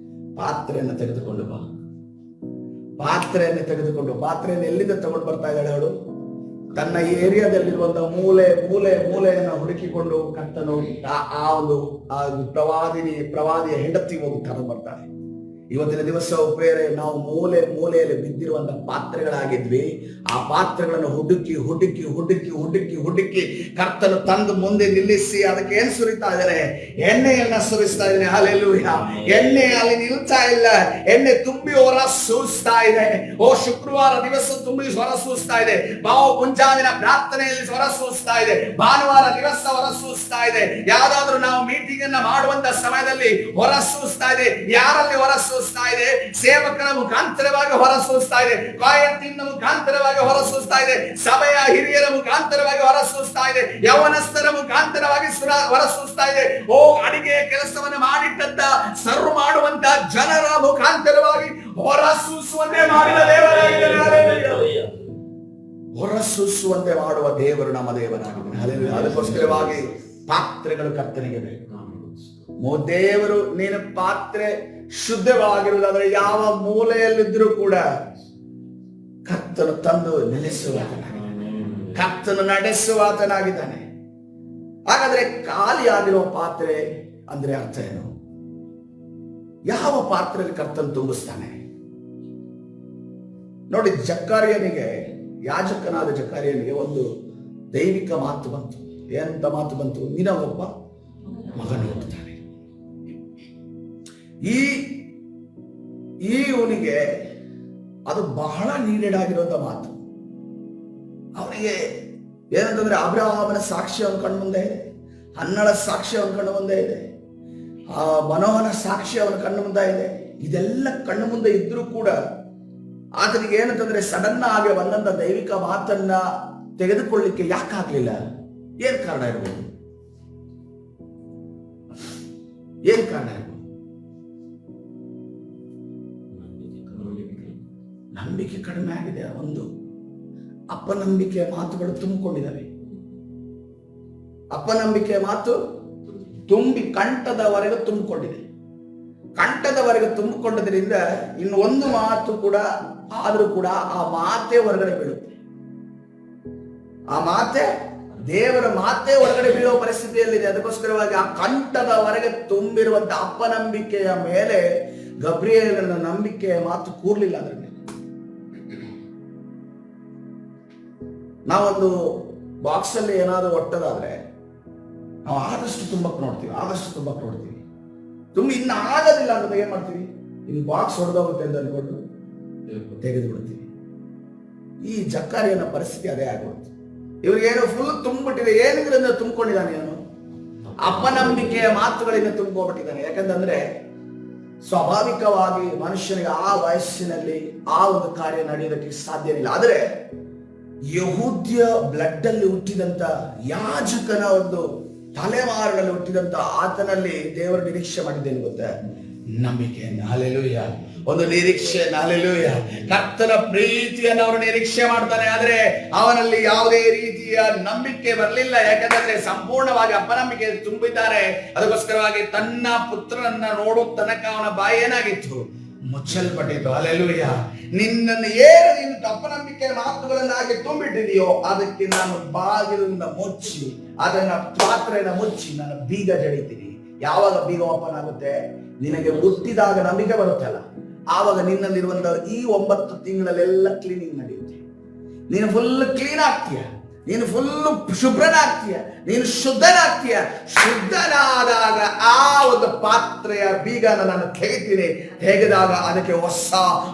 S1: ಪಾತ್ರೆಯನ್ನು ತೆಗೆದುಕೊಂಡು ಬಾ. ಪಾತ್ರೆಯನ್ನು ತೆಗೆದುಕೊಂಡು, ಪಾತ್ರೆಯನ್ನು ಎಲ್ಲಿಂದ ತಗೊಂಡು ಬರ್ತಾ ಇದ್ದಾಳೆ ಅವಳು? ತನ್ನ ಏರಿಯಾದಲ್ಲಿರುವಂತಹ ಮೂಲೆಯನ್ನು ಹುಡುಕಿಕೊಂಡು ಕರ್ತನು ಆ ಒಂದು ಪ್ರವಾದಿಯ ಹೆಂಡತಿ ಹೋಗಿ ತಗೊಂಡು ಬರ್ತಾನೆ. ಇವತ್ತಿನ ದಿವಸ ಉಪೇರೆ ನಾವು ಮೂಲೆಯಲ್ಲಿ ಬಿದ್ದಿರುವಂತಹ ಪಾತ್ರೆಗಳಾಗಿದ್ವಿ. ಆ ಪಾತ್ರೆಗಳನ್ನು ಹುಡುಕಿ ಕರ್ತನು ತಂದು ಮುಂದೆ ನಿಲ್ಲಿಸಿ ಅದಕ್ಕೆ ಏನ್ ಸುರಿತಾ ಇದ್ದಾನೆ? ಎಣ್ಣೆಯನ್ನ ಸುರಿಸ್ತಾ ಇದ್ದಾನೆ. ಹಲ್ಲೆಲೂಯಾ. ಎಣ್ಣೆ ಅಲ್ಲಿ ನಿಲ್ತಾ ಇಲ್ಲ, ಎಣ್ಣೆ ತುಂಬಿ ಹೊರ ಸೂಸ್ತಾ ಇದೆ. ಶುಕ್ರವಾರ ದಿವಸ ತುಂಬಿ ಹೊರ ಸೂಸ್ತಾ ಇದೆ. ಮುಂಜಾವಿನ ಪ್ರಾರ್ಥನೆಯಲ್ಲಿ ಹೊರ ಸೂಸ್ತಾ ಇದೆ. ಭಾನುವಾರ ದಿವಸ ಹೊರ ಸೂಸ್ತಾ ಇದೆ. ಯಾವ್ದಾದ್ರು ನಾವು ಮೀಟಿಂಗ್ ಅನ್ನ ಮಾಡುವಂತ ಸಮಯದಲ್ಲಿ ಹೊರ ಸೂಸ್ತಾ ಇದೆ. ಯಾರಲ್ಲಿ ಹೊರ ಸೂಸ್ತಾ ಇದೆ? ಸೇವಕರ ಮುಖಾಂತರವಾಗಿ ಹೊರ ಸೂಸ್ತಾ ಇದೆ. ಕಾಯತಿನ ಮುಖಾಂತರವಾಗಿ ಹೊರ ಸೂಸ್ತಾ ಇದೆ. ಸಭೆಯ ಹಿರಿಯರ ಮುಖಾಂತರವಾಗಿ ಹೊರ ಸೂಸ್ತಾ ಇದೆ. ಯವನಸ್ಥರ ಮುಖಾಂತರವಾಗಿ ಹೊರ ಸೂಸ್ತಾ ಇದೆ. ಅಡಿಗೆ ಕೆಲಸವನ್ನು ಮಾಡಿಟ್ಟಂತ ಸರ್ವ್ ಮಾಡುವಂತ ಜನರ ಮುಖಾಂತರವಾಗಿ ಹೊರ ಸೂಸುವಂತೆ ಮಾಡಿದ ದೇವರಾಗಿದ್ದಾನೆ. ಹೊರ ಸೂಸುವಂತೆ ಮಾಡುವ ದೇವರು ನಮ್ಮ ದೇವರಾಗಿದ್ದಾನೆ. ಅದಕ್ಕೋಸ್ಕರವಾಗಿ ಪಾತ್ರೆಗಳು ಕರ್ತನಿಗೆ ಬೇಕು. ದೇವರು ನೀನು ಪಾತ್ರೆ ಶುದ್ಧವಾಗಿರುವುದಾದ್ರೆ ಯಾವ ಮೂಲೆಯಲ್ಲಿದ್ರೂ ಕೂಡ ಕರ್ತನು ತಂದು ಕರ್ತನು ನಡೆಸುವಾತನಾಗಿದ್ದಾನೆ. ಹಾಗಾದ್ರೆ ಖಾಲಿಯಾಗಿರುವ ಪಾತ್ರೆ ಅಂದ್ರೆ ಅರ್ಥ ಏನು? ಯಾವ ಪಾತ್ರೆಯಲ್ಲಿ ಕರ್ತನು ತುಂಬಿಸ್ತಾನೆ? ನೋಡಿ, ಯಾಜಕನಾದ ಜಕರ್ಯನಿಗೆ ಒಂದು ದೈವಿಕ ಮಾತು ಬಂತು. ಏನಂತ ಮಾತು ಬಂತು? ನಿನಗೊಬ್ಬ ಮಗನು ಹುಟ್ಟುತ್ತಾನೆ. ಇವನಿಗೆ ಅದು ಬಹಳ ನೀಡೆಡ್ ಆಗಿರುವಂತ ಮಾತು. ಅವನಿಗೆ ಏನಂತಂದ್ರೆ ಅಬ್ರಹಾಮನ ಸಾಕ್ಷಿ ಅವನ ಕಣ್ಣು ಮುಂದೆ ಇದೆ, ಹನ್ನಳ ಸಾಕ್ಷಿ ಅವನ ಕಣ್ಣು ಮುಂದೆ ಇದೆ, ಆ ಮನೋಹನ ಸಾಕ್ಷಿ ಅವನ ಕಣ್ಣು ಮುಂದೆ ಇದೆ. ಇದೆಲ್ಲ ಕಣ್ಣು ಮುಂದೆ ಇದ್ರೂ ಕೂಡ ಆತನಿಗೆ ಏನಂತಂದ್ರೆ ಸಡನ್ ಆಗಿ ಒಂದೊಂದ ದೈವಿಕ ಮಾತನ್ನ ತೆಗೆದುಕೊಳ್ಳಿಕ್ಕೆ ಯಾಕಾಗ್ಲಿಲ್ಲ? ಏನ್ ಕಾರಣ ಇರ್ಬೋದು? ಏನ್ ಕಾರಣ ಇರ್ಬೋದು? ನಂಬಿಕೆ ಕಡಿಮೆ ಆಗಿದೆ. ಒಂದು ಅಪನಂಬಿಕೆಯ ಮಾತುಗಳು ತುಂಬಿಕೊಂಡಿದ್ದಾವೆ. ಅಪನಂಬಿಕೆಯ ಮಾತು ತುಂಬಿ ಕಂಠದವರೆಗೆ ತುಂಬಿಕೊಂಡಿದೆ. ಕಂಠದವರೆಗೆ ತುಂಬಿಕೊಂಡದ್ರಿಂದ ಇನ್ನು ಒಂದು ಮಾತು ಕೂಡ ಆದ್ರೂ ಕೂಡ ಆ ಮಾತೇ ಹೊರಗಡೆ ಬೀಳುತ್ತೆ. ಆ ಮಾತೆ ದೇವರ ಮಾತೇ ಹೊರಗಡೆ ಬೀಳುವ ಪರಿಸ್ಥಿತಿಯಲ್ಲಿದೆ. ಅದಕ್ಕೋಸ್ಕರವಾಗಿ ಆ ಕಂಠದವರೆಗೆ ತುಂಬಿರುವಂತ ಅಪನಂಬಿಕೆಯ ಮೇಲೆ ಗಬ್ರಿಯೇಲನ ನಂಬಿಕೆಯ ಮಾತು ಕೂರ್ಲಿಲ್ಲ. ಅದ್ರ ಮೇಲೆ ನಾವೊಂದು ಬಾಕ್ಸ್ ಅಲ್ಲಿ ಏನಾದ್ರು ಒಟ್ಟದಾದ್ರೆ ನಾವು ಆದಷ್ಟು ತುಂಬಕ್ ನೋಡ್ತೀವಿ. ತುಂಬಿ ಇನ್ನು ಆಗೋದಿಲ್ಲ ಅಂದ್ರೆ ಏನ್ ಮಾಡ್ತೀವಿ? ಇನ್ನು ಬಾಕ್ಸ್ ಹೊಡೆದೋಗುತ್ತೆ ಅಂತ ಅನ್ಕೊಂಡು ತೆಗೆದು ಬಿಡ್ತೀವಿ. ಈ ಜಕರ್ಯನ ಪರಿಸ್ಥಿತಿ ಅದೇ ಆಗುತ್ತೆ. ಇವ್ರಿಗೇನೋ ಫುಲ್ ತುಂಬಿಟ್ಟಿದೆ. ಏನಿದ್ರಿಂದ ತುಂಬಿಕೊಂಡಿದ್ದಾನೆ ಅವನು? ಅಪನಂಬಿಕೆಯ ಮಾತುಗಳಿಂದ ತುಂಬಿಕೊಂಡಿದ್ದಾನೆ. ಯಾಕಂತಂದ್ರೆ ಸ್ವಾಭಾವಿಕವಾಗಿ ಮನುಷ್ಯನಿಗೆ ಆ ವಯಸ್ಸಿನಲ್ಲಿ ಆ ಒಂದು ಕಾರ್ಯ ನಡೆಯೋದಕ್ಕೆ ಸಾಧ್ಯವಿಲ್ಲ. ಆದರೆ ಯಹೂದ್ಯ ಬ್ಲಡ್ ಅಲ್ಲಿ ಹುಟ್ಟಿದಂತ ಯಾಜಕನ ಒಂದು ತಲೆಮಾರಿನಲ್ಲಿ ಹುಟ್ಟಿದಂತ ಆತನಲ್ಲಿ ದೇವರು ನಿರೀಕ್ಷೆ ಮಾಡಿದ್ದೇನೆ ಗೊತ್ತಾ? ನಂಬಿಕೆಯನ್ನು. ಹಲ್ಲೆಲೂಯಾ. ಒಂದು ನಿರೀಕ್ಷೆ. ಹಲ್ಲೆಲೂಯಾ. ಕರ್ತನ ಪ್ರೀತಿಯನ್ನು ಅವರು ನಿರೀಕ್ಷೆ ಮಾಡ್ತಾನೆ. ಆದ್ರೆ ಅವನಲ್ಲಿ ಯಾವುದೇ ರೀತಿಯ ನಂಬಿಕೆ ಬರಲಿಲ್ಲ. ಯಾಕಂದ್ರೆ ಸಂಪೂರ್ಣವಾಗಿ ಅಪನಂಬಿಕೆ ತುಂಬಿದ್ದಾರೆ. ಅದಕ್ಕೋಸ್ಕರವಾಗಿ ತನ್ನ ಪುತ್ರನನ್ನ ನೋಡುವ ತನಕ ಅವನ ಬಾಯಿ ಏನಾಗಿತ್ತು? ಮುಚ್ಚಲ್ಪಟ್ಟಿತ್ತು. ಹಲ್ಲೆಲೂಯಾ. ನಿನ್ನನ್ನು ಏನು ನೀನು ಅಪನಂಬಿಕೆ ಮಾತುಗಳನ್ನಾಗಿ ತುಂಬಿಟ್ಟಿದೆಯೋ ಅದಕ್ಕೆ ನಾನು ಬಾಗಿಲನ್ನ ಮುಚ್ಚಿ, ಅದನ್ನ ಪಾತ್ರೆಯನ್ನು ಮುಚ್ಚಿ ನಾನು ಬೀಗ ಜಡಿತೀನಿ. ಯಾವಾಗ ಬೀಗ ಓಪನ್ ಆಗುತ್ತೆ? ನಿನಗೆ ಹುಟ್ಟಿದಾಗ ನಂಬಿಕೆ ಬರುತ್ತಲ್ಲ, ಆವಾಗ ನಿನ್ನಲ್ಲಿರುವಂತಹ ಈ 9 ತಿಂಗಳಲ್ಲೆಲ್ಲ ಕ್ಲೀನಿಂಗ್ ನಡೆಯುತ್ತೆ. ನೀನು ಫುಲ್ ಕ್ಲೀನ್ ಆಗ್ತೀಯ, ನೀನು ಫುಲ್ ಶುಭ್ರನಾಗ್ತೀಯ, ನೀನು ಶುದ್ಧನಾಗ್ತೀಯ. ಶುದ್ಧನಾದಾಗ ಆ ಒಂದು ಪಾತ್ರೆಯ ಬೀಗನ ನಾನು ತೆಗಿತೀನಿ. ತೆಗೆದಾಗ ಅದಕ್ಕೆ ಹೊಸ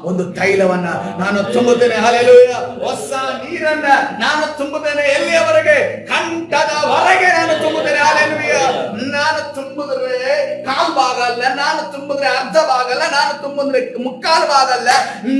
S1: ಒಂದು ತೈಲವನ್ನ ನಾನು ತುಂಬುತ್ತೇನೆ. ಹಲ್ಲೆಲೂಯಾ. ಹೊಸ ನೀರನ್ನ ನಾನು ತುಂಬುತ್ತೇನೆ. ಎಲ್ಲಿಯವರೆಗೆ? ಕಂಠದವರೆಗೆ ನಾನು ತುಂಬುತ್ತೇನೆ. ಹಲ್ಲೆಲೂಯಾ. ನಾನು ತುಂಬಿದ್ರೆ ಕಾಲ್ ಭಾಗ ಅಲ್ಲ, ನಾನು ತುಂಬಿದ್ರೆ ಅರ್ಧ ಭಾಗ ಅಲ್ಲ, ನಾನು ತುಂಬಿದ್ರೆ ಮುಕ್ಕಾಲು ಭಾಗ ಅಲ್ಲ,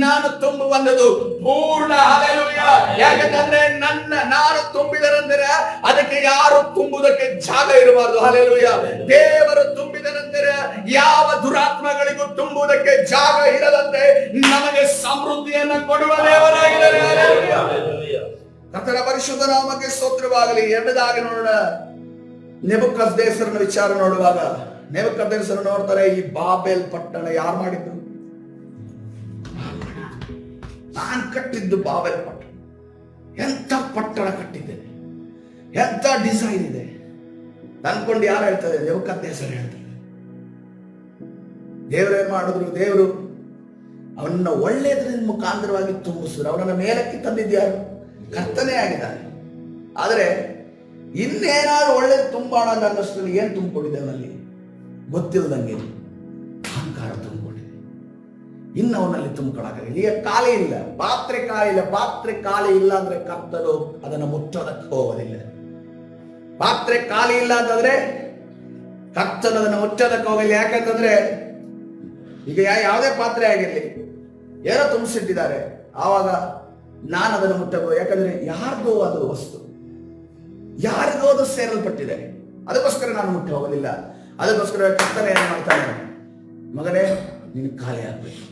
S1: ನಾನು ತುಂಬುವಂಥದ್ದು ಪೂರ್ಣ. ಹಲ್ಲೆಲೂಯಾ. ಯಾಕಂದ್ರೆ ನಾನು ತುಂಬಿದರಂದರೆ ಅದಕ್ಕೆ ಯಾರು ತುಂಬುವುದಕ್ಕೆ ಜಾಗ ಇರಬಾರದು. ಹಲ್ಲೆಲೂಯಾ. ದೇವರು ತುಂಬಿದರಂದರೆ ಯಾವ ದುರಾತ್ಮಗಳಿಗೂ ತುಂಬುವುದಕ್ಕೆ ಜಾಗ ಇರದಂತೆ ನಮಗೆ ಸಮೃದ್ಧಿಯನ್ನು ಕೊಡುವ ದೇವರಾಗಿದ್ದಾರೆ. ಹಲ್ಲೆಲೂಯಾ. ಕರ್ತನ ಪರಿಶುದ್ಧ ನಾಮಕ್ಕೆ ಸ್ತೋತ್ರವಾಗಲಿ. ಎರಡದಾಗಿ ನೋಡೋಣ, ನೆಬೂಕದ್ನೆಚ್ಚರನ ವಿಚಾರ ನೋಡುವಾಗ ನೆಬೂಕದ್ನೆಚ್ಚರ ನೋಡ್ತಾರೆ, ಈ ಬಾಬೆಲ್ ಪಟ್ಟಣ ಯಾರು ಮಾಡಿದ್ರು? ನಾನು ಕಟ್ಟಿದ್ದು ಬಾಬೆಲ್ ಪಟ್ಟಣ. ಎಂತ ಪಟ್ಟಣ ಕಟ್ಟಿದ್ದೇನೆ, ಎಂತ ಡಿಸೈನ್ ಇದೆ ಅನ್ಕೊಂಡು ಯಾರು ಹೇಳ್ತಾರೆ? ನೆಬೂಕದ್ನೆಚ್ಚರ ಹೇಳ್ತಾರೆ. ದೇವರು ಏನ್ ಮಾಡಿದ್ರು? ದೇವರು ಅವನ್ನ ಒಳ್ಳೆಯದ್ರಿಂದ ಮುಖಾಂತರವಾಗಿ ತುಂಬಿಸಿದ್ರು. ಅವನನ್ನ ಮೇಲಕ್ಕೆ ತಂದಿದ್ಯಾರು? ಕರ್ತನೇ ಆಗಿದ್ದಾನೆ. ಆದರೆ ಇನ್ನೇನಾದ್ರು ಒಳ್ಳೇದು ತುಂಬೋಣ ಅನ್ನೋಷ್ಟರಲ್ಲಿ ಏನ್ ತುಂಬಿಕೊಂಡಿದೆ ಅವನಲ್ಲಿ? ಗೊತ್ತಿಲ್ಲದಂಗೆ ಅಹಂಕಾರ ತುಂಬಿಕೊಂಡಿದೆ. ಇನ್ನು ಅವನಲ್ಲಿ ತುಂಬಿಕೊಳ್ಳಾಗ ಈಗ ಖಾಲಿ ಇಲ್ಲ, ಪಾತ್ರೆ ಖಾಲಿ ಇಲ್ಲ. ಪಾತ್ರೆ ಖಾಲಿ ಇಲ್ಲ ಅಂದ್ರೆ ಕರ್ತನು ಅದನ್ನು ಮುಟ್ಟೋದಕ್ಕೆ ಹೋಗೋದಿಲ್ಲ. ಪಾತ್ರೆ ಖಾಲಿ ಇಲ್ಲ ಅಂತಂದ್ರೆ ಕರ್ತನು ಅದನ್ನು ಮುಟ್ಟೋದಕ್ಕೆ ಹೋಗಲ್ಲ. ಯಾಕಂತಂದ್ರೆ ಈಗ ಯಾವುದೇ ಪಾತ್ರೆ ಆಗಿರ್ಲಿ, ಏನೋ ತುಂಬಿಸಿಟ್ಟಿದ್ದಾರೆ, ಆವಾಗ ನಾನು ಅದನ್ನು ಮುಟ್ಟಬಹುದು. ಯಾಕಂದ್ರೆ ಯಾರ್ದೋ ಅದು ವಸ್ತು, ಯಾರಿಗೋ ಅದು ಸೇರಲ್ಪಟ್ಟಿದೆ. ಅದಕ್ಕೋಸ್ಕರ ನಾನು ಮುಟ್ಟಿ ಹೋಗೋದಿಲ್ಲ. ಅದಕ್ಕೋಸ್ಕರ ಕರ್ತನೇ ಏನ್ ಮಾಡ್ತಾನೆ? ಮಗನೇ, ನೀನು ಖಾಲಿ ಆಗ್ಬೇಕು.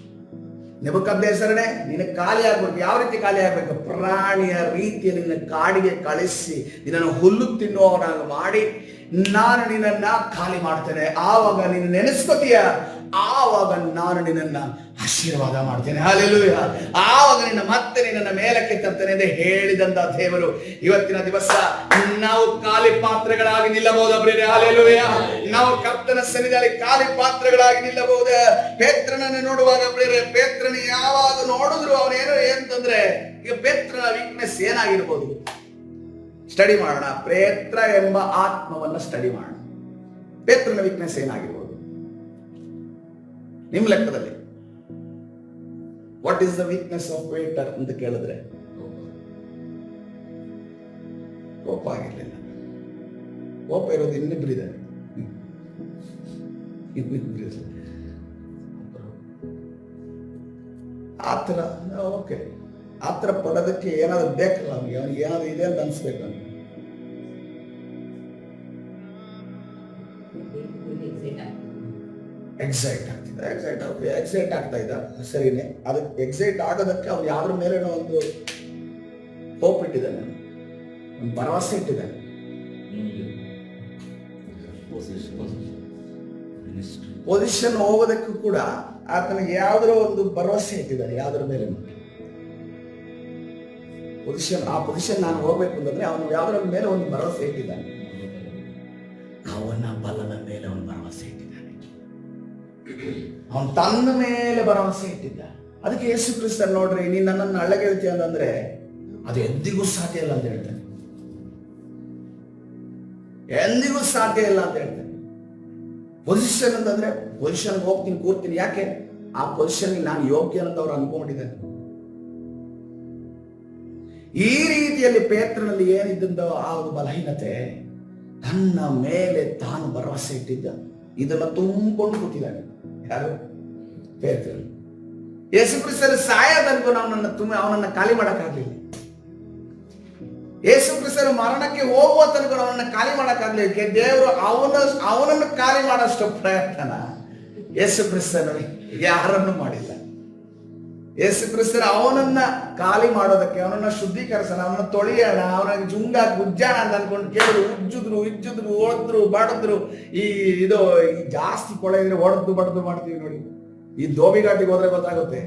S1: ನೆಬೂಕದ್ನೆಚ್ಚರನೇ, ನೀನು ಖಾಲಿ ಆಗ್ಬೇಕು. ಯಾವ ರೀತಿ ಖಾಲಿ ಆಗ್ಬೇಕು? ಪ್ರಾಣಿಯ ರೀತಿಯಲ್ಲಿ ನಿನ್ನ ಕಾಡಿಗೆ ಕಳಿಸಿ ನಿನ್ನನ್ನು ಹುಲ್ಲು ತಿನ್ನುವವನಾಗಿ ಮಾಡಿ ನಾನು ನಿನ್ನನ್ನ ಖಾಲಿ ಮಾಡ್ತೇನೆ. ಆವಾಗ ನೀನು ನೆನೆಸ್ಕೋತೀಯ, ಆವಾಗ ನಾನು ನಿನ್ನನ್ನ ಆಶೀರ್ವಾದ ಮಾಡ್ತೇನೆ. ಹಲ್ಲೆಲೂಯಾ. ಆವಾಗ ಮತ್ತೆ ನಿನ್ನನ್ನ ಮೇಲಕ್ಕೆ ತರ್ತೇನೆ ಎಂದು ಹೇಳಿದಂತ ದೇವರು ಇವತ್ತಿನ ದಿವಸ ನಾವು ಖಾಲಿ ಪಾತ್ರೆಗಳಾಗಿ ನಿಲ್ಲಬಹುದು. ಹಲ್ಲೆಲೂಯಾ. ನಾವು ಕರ್ತನ ಸನ್ನಿಧಿಯಲ್ಲಿ ಖಾಲಿ ಪಾತ್ರೆಗಳಾಗಿ ನಿಲ್ಲಬಹುದು. ಪೇತ್ರನನ್ನು ನೋಡುವಾಗ ಪೇತ್ರನ ಯಾವಾಗ ನೋಡಿದ್ರು ಅವನೇನು ಅಂತಂದ್ರೆ, ಈಗ ಪೇತ್ರನ ವೀಕ್ನೆಸ್ ಏನಾಗಿರ್ಬೋದು? ಸ್ಟಡಿ ಮಾಡೋಣ. ಪೇತ್ರ ಎಂಬ ಆತ್ಮವನ್ನ ಸ್ಟಡಿ ಮಾಡೋಣ. ಪೇತ್ರನ ವೀಕ್ನೆಸ್ ಏನಾಗಿರ್ಬೋದು ನಿಮ್ಮ ಲೆಕ್ಕದಲ್ಲಿ? What is the weakness of Peter ಅಂತ ಕೇಳಿದ್ರೆ, ಕೋಪ ಆಗಿರ್ಲಿಲ್ಲ. ಕೋಪ ಇರೋದು ಇನ್ನಿಬ್ಬರಿದೆ. ಆತರ ಓಕೆ, ಆತರ ಪಡೋದಕ್ಕೆ ಏನಾದ್ರು ಬೇಕಲ್ಲ ಅವನಿಗೆ ಏನಾದ್ರು ಇದೆ ಅಂತ ಅನ್ಸ್ಬೇಕು. ಅವನಿಗೆ ಎಕ್ಸೈಟ್ ಆಗ್ತಾ ಇದ್ದ, ಸರಿನೇ. ಅದಕ್ಕೆ ಎಕ್ಸೈಟ್ ಆಗೋದಕ್ಕೆ ಅವ್ನು ಯಾವ್ದ್ರ ಮೇಲೆ ಒಂದು ಹೋಪ್ ಇಟ್ಟಿದ್ದಾನೆ, ಒಂದು ಭರವಸೆ ಇಟ್ಟಿದ್ದಾನೆ. ಪೊಸಿಷನ್ ಹೋಗೋದಕ್ಕೂ ಕೂಡ ಆತನಿಗೆ ಯಾವ್ದಾರ ಒಂದು ಭರವಸೆ ಇಟ್ಟಿದ್ದಾನೆ. ಯಾವ್ದ್ರ ಮೇಲೆ ಆ ಪೊಸಿಷನ್ ನಾನು ಹೋಗ್ಬೇಕು ಅಂತಂದ್ರೆ ಅವನು ಯಾವ್ದ್ರ ಮೇಲೆ ಒಂದು ಭರವಸೆ ಇಟ್ಟಿದ್ದಾನೆ. ಅವನ ಬಲದ ಮೇಲೆ ಒಂದು ಭರವಸೆ ಇಟ್ಟಿದ್ದಾನೆ. ಅವನು ತನ್ನ ಮೇಲೆ ಭರವಸೆ ಇಟ್ಟಿದ್ದ. ಅದಕ್ಕೆ ಯೇಸು ಕ್ರಿಸ್ತನ್ ನೋಡ್ರಿ, ನೀನ್ ನನ್ನನ್ನು ಅಳ್ಳಗೆಳ್ತಿ ಅಂತಂದ್ರೆ ಅದು ಎಂದಿಗೂ ಸಾಧ್ಯ ಇಲ್ಲ ಅಂತ ಹೇಳ್ತಾನೆ. ಎಂದಿಗೂ ಸಾಧ್ಯ ಇಲ್ಲ ಅಂತ ಹೇಳ್ತಾನೆ. ಪೊಸಿಷನ್ ಅಂತಂದ್ರೆ ಪೊಸಿಷನ್ಗೆ ಹೋಗ್ತೀನಿ, ಕೂರ್ತೀನಿ. ಯಾಕೆ? ಆ ಪೊಸಿಷನ್ ನಾನು ಯೋಗ್ಯ ಅಂತ ಅವ್ರು ಅನ್ಕೊಂಡಿದ್ದಾರೆ. ಈ ರೀತಿಯಲ್ಲಿ ಪೇತ್ರನಲ್ಲಿ ಏನಿದ್ದಂತ ಆ ಒಂದು ಬಲಹೀನತೆ ತನ್ನ ಮೇಲೆ ತಾನು ಭರವಸೆ ಇಟ್ಟಿದ್ದ. ಇದನ್ನ ತುಂಬಿಕೊಂಡು ಕೂತಿದ್ದಾನೆ. ಯಾರು? ಪೇತ್ರನು. ಯೇಸು ಕ್ರಿಸ್ತರು ಸಾಯೋದನ್ಗೂ ಅವನನ್ನ ಖಾಲಿ ಮಾಡಕ್ಕಾಗ್ಲಿಲ್ಲ. ಯೇಸು ಕ್ರಿಸ್ತರು ಮರಣಕ್ಕೆ ಹೋಗುವ ತನಕ ಅವನನ್ನ ಖಾಲಿ ಮಾಡಕ್ಕಾಗ್ಲಿಕ್ಕೆ ದೇವರು ಅವನನ್ನು ಖಾಲಿ ಮಾಡೋಷ್ಟು ಪ್ರಯತ್ನ ಯೇಸು ಕ್ರಿಸ್ತನು ಯಾರನ್ನು ಮಾಡಿಲ್ಲ. ಯೇಸು ಕ್ರಿಸ್ತರು ಅವನನ್ನ ಖಾಲಿ ಮಾಡೋದಕ್ಕೆ, ಅವನನ್ನ ಶುದ್ಧೀಕರಿಸೋಣ, ಅವನನ್ನ ತೊಳೆಯೋಣ, ಅವನ ಜುಂಗ ಗುಜ್ಜಾಣ ಅಂತ ಅನ್ಕೊಂಡು ಕೇಳಿದ್ರು. ಇಜ್ಜಿದ್ರು ಓಡಿದ್ರು ಬಡದ್ರು. ಈ ಜಾಸ್ತಿ ಕೊಳೆ ಇದ್ರೆ ಬಡದು ಮಾಡ್ತೀವಿ ನೋಡಿ. ಈ ಧೋಬಿಘಾಟಿಗೆ ಹೋದ್ರೆ ಗೊತ್ತಾಗುತ್ತೆ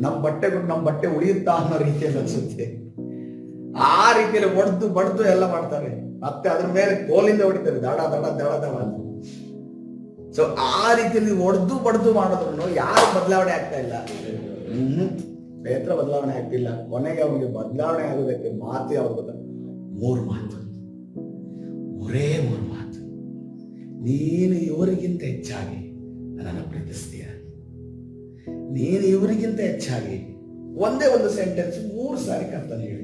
S1: ನಮ್ಮ ಬಟ್ಟೆ ಉಳಿಯುತ್ತಾ ಅನ್ನೋ ರೀತಿಯಲ್ಲಿ ಅನ್ಸುತ್ತೆ. ಆ ರೀತಿಯಲ್ಲಿ ಬಡ್ದು ಎಲ್ಲ ಮಾಡ್ತಾರೆ. ಮತ್ತೆ ಅದ್ರ ಮೇಲೆ ಕೋಲಿಂದ ಹೊಡಿತಾರೆ, ದಡ ಅಂತ. ಸೊ ಆ ರೀತಿಯಲ್ಲಿ ಬಡ್ದು ಮಾಡೋದ್ರೂ ಯಾರು ಬದಲಾವಣೆ ಆಗ್ತಾ ಇಲ್ಲ. ಪೇತ್ರ ಬದಲಾವಣೆ ಆಗ್ತಿಲ್ಲ. ಕೊನೆಗೆ ಅವನಿಗೆ ಬದಲಾವಣೆ ಆಗೋದಕ್ಕೆ ಮಾತು ಯಾವ್ದು ಗೊತ್ತ? 3 ಮಾತು. ಮೂರೇ 3 ಮಾತು. ನೀನು ಇವರಿಗಿಂತ ಹೆಚ್ಚಾಗಿ ನನ್ನನ್ನು ಪ್ರೀತಿಸ್ತೀಯ. ನೀನು ಇವರಿಗಿಂತ ಹೆಚ್ಚಾಗಿ. ಒಂದೇ ಒಂದು ಸೆಂಟೆನ್ಸ್ 3 ಸಾರಿ ಕರ್ತನ ಹೇಳಿ.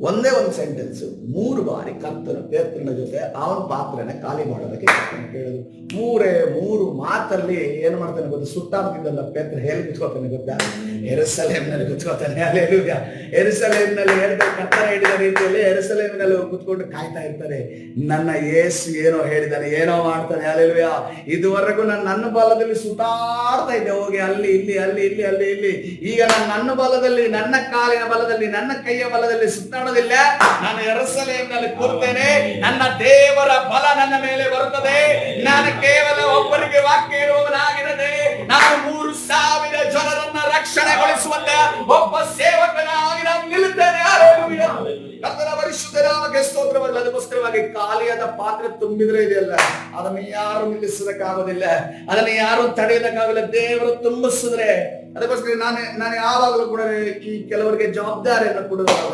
S1: ಒಂದೇ ಒಂದು ಸೆಂಟೆನ್ಸ್ 3 ಬಾರಿ ಕರ್ತನ ಪೇತ್ರನ ಜೊತೆ ಅವನ ಪಾತ್ರನ ಖಾಲಿ ಮಾಡೋದಕ್ಕೆ ಕೇಳಿದ್ರು. 3 ಮಾತಲ್ಲಿ ಏನ್ ಮಾಡ್ತಾನೆ ಗೊತ್ತಾ? ಸುತ್ತಾಡ್ತಿದ್ದಲ್ಲ ಪೇತ್ರ ಹೇಳಿ ಕುತ್ಕೋತಾನೆ ಗೊತ್ತಾ? ಯೆರೂಸಲೇಮಿನಲ್ಲಿ ಕುತ್ಕೋತಾನೆ. ಹಲ್ಲೆಲೂಯಾ. ಯೆರೂಸಲೇಮಿನಲ್ಲಿ ಹೇಳ್ತಾರೆ, ಕರ್ತನ ಹೇಳಿದ ರೀತಿಯಲ್ಲಿ ಯೆರೂಸಲೇಮಿನಲ್ಲಿ ಕುತ್ಕೊಂಡು ಕಾಯ್ತಾ ಇರ್ತಾರೆ. ನನ್ನ ಯೇಸು ಏನೋ ಹೇಳಿದಾನೆ, ಏನೋ ಮಾಡ್ತಾನೆ. ಹಲ್ಲೆಲೂಯಾ. ಇದುವರೆಗೂ ನಾನು ನನ್ನ ಬಲದಲ್ಲಿ ಸುತ್ತಾಡ್ತಾ ಇದ್ದೆ, ಹೋಗಿ ಅಲ್ಲಿ ಇಲ್ಲಿ. ಈಗ ನನ್ನ ಬಲದಲ್ಲಿ, ನನ್ನ ಕಾಲಿನ ಬಲದಲ್ಲಿ, ನನ್ನ ಕೈಯ ಬಲದಲ್ಲಿ ಸುತ್ತಾಡೋದಿಲ್ಲ. ನಾನು ಯೆರೂಸಲೇಮಿನಲ್ಲಿ ಕೂರ್ತೇನೆ. ನನ್ನ ದೇವರ ಬಲ ನನ್ನ ಮೇಲೆ ಬರುತ್ತದೆ. ನಾನು ಕೇವಲ ಒಬ್ಬರಿಗೆ ವಾಕ್ಯ ಹೇಳುವವನಾಗಿರದೆ, ನಾನು 3,000 ಜನರನ್ನ ರಕ್ಷಣೆಗೊಳಿಸುವಂತ ಒಬ್ಬ ಸೇವಕನಾಗಿ ನಾನು ನಿಲ್ಲುತ್ತೇನೆ. ಹಲ್ಲೆಲೂಯಾ. ಕರ್ತನ ಪರಿಶುದ್ಧ ನಾಮಕ್ಕೆ ಸ್ತೋತ್ರವಾಗಲಿ. ಅದಕ್ಕೋಸ್ಕರವಾಗಿ ಖಾಲಿಯಾದ ಪಾತ್ರೆ ತುಂಬಿದ್ರೆ ಇದೆಯಲ್ಲ, ಅದನ್ನು ಯಾರು ನಿಲ್ಲಿಸೋದಕ್ಕಾಗೋದಿಲ್ಲ, ಅದನ್ನು ಯಾರು ತಡೆಯೋದಕ್ಕಾಗಲ್ಲ. ದೇವರು ತುಂಬಿಸಿದ್ರೆ. ಅದಕ್ಕೋಸ್ಕರ ನಾನು ಯಾವಾಗಲೂ ಕೂಡ ಈ ಕೆಲವರಿಗೆ ಜವಾಬ್ದಾರಿಯನ್ನು ಕೊಡುವಾಗ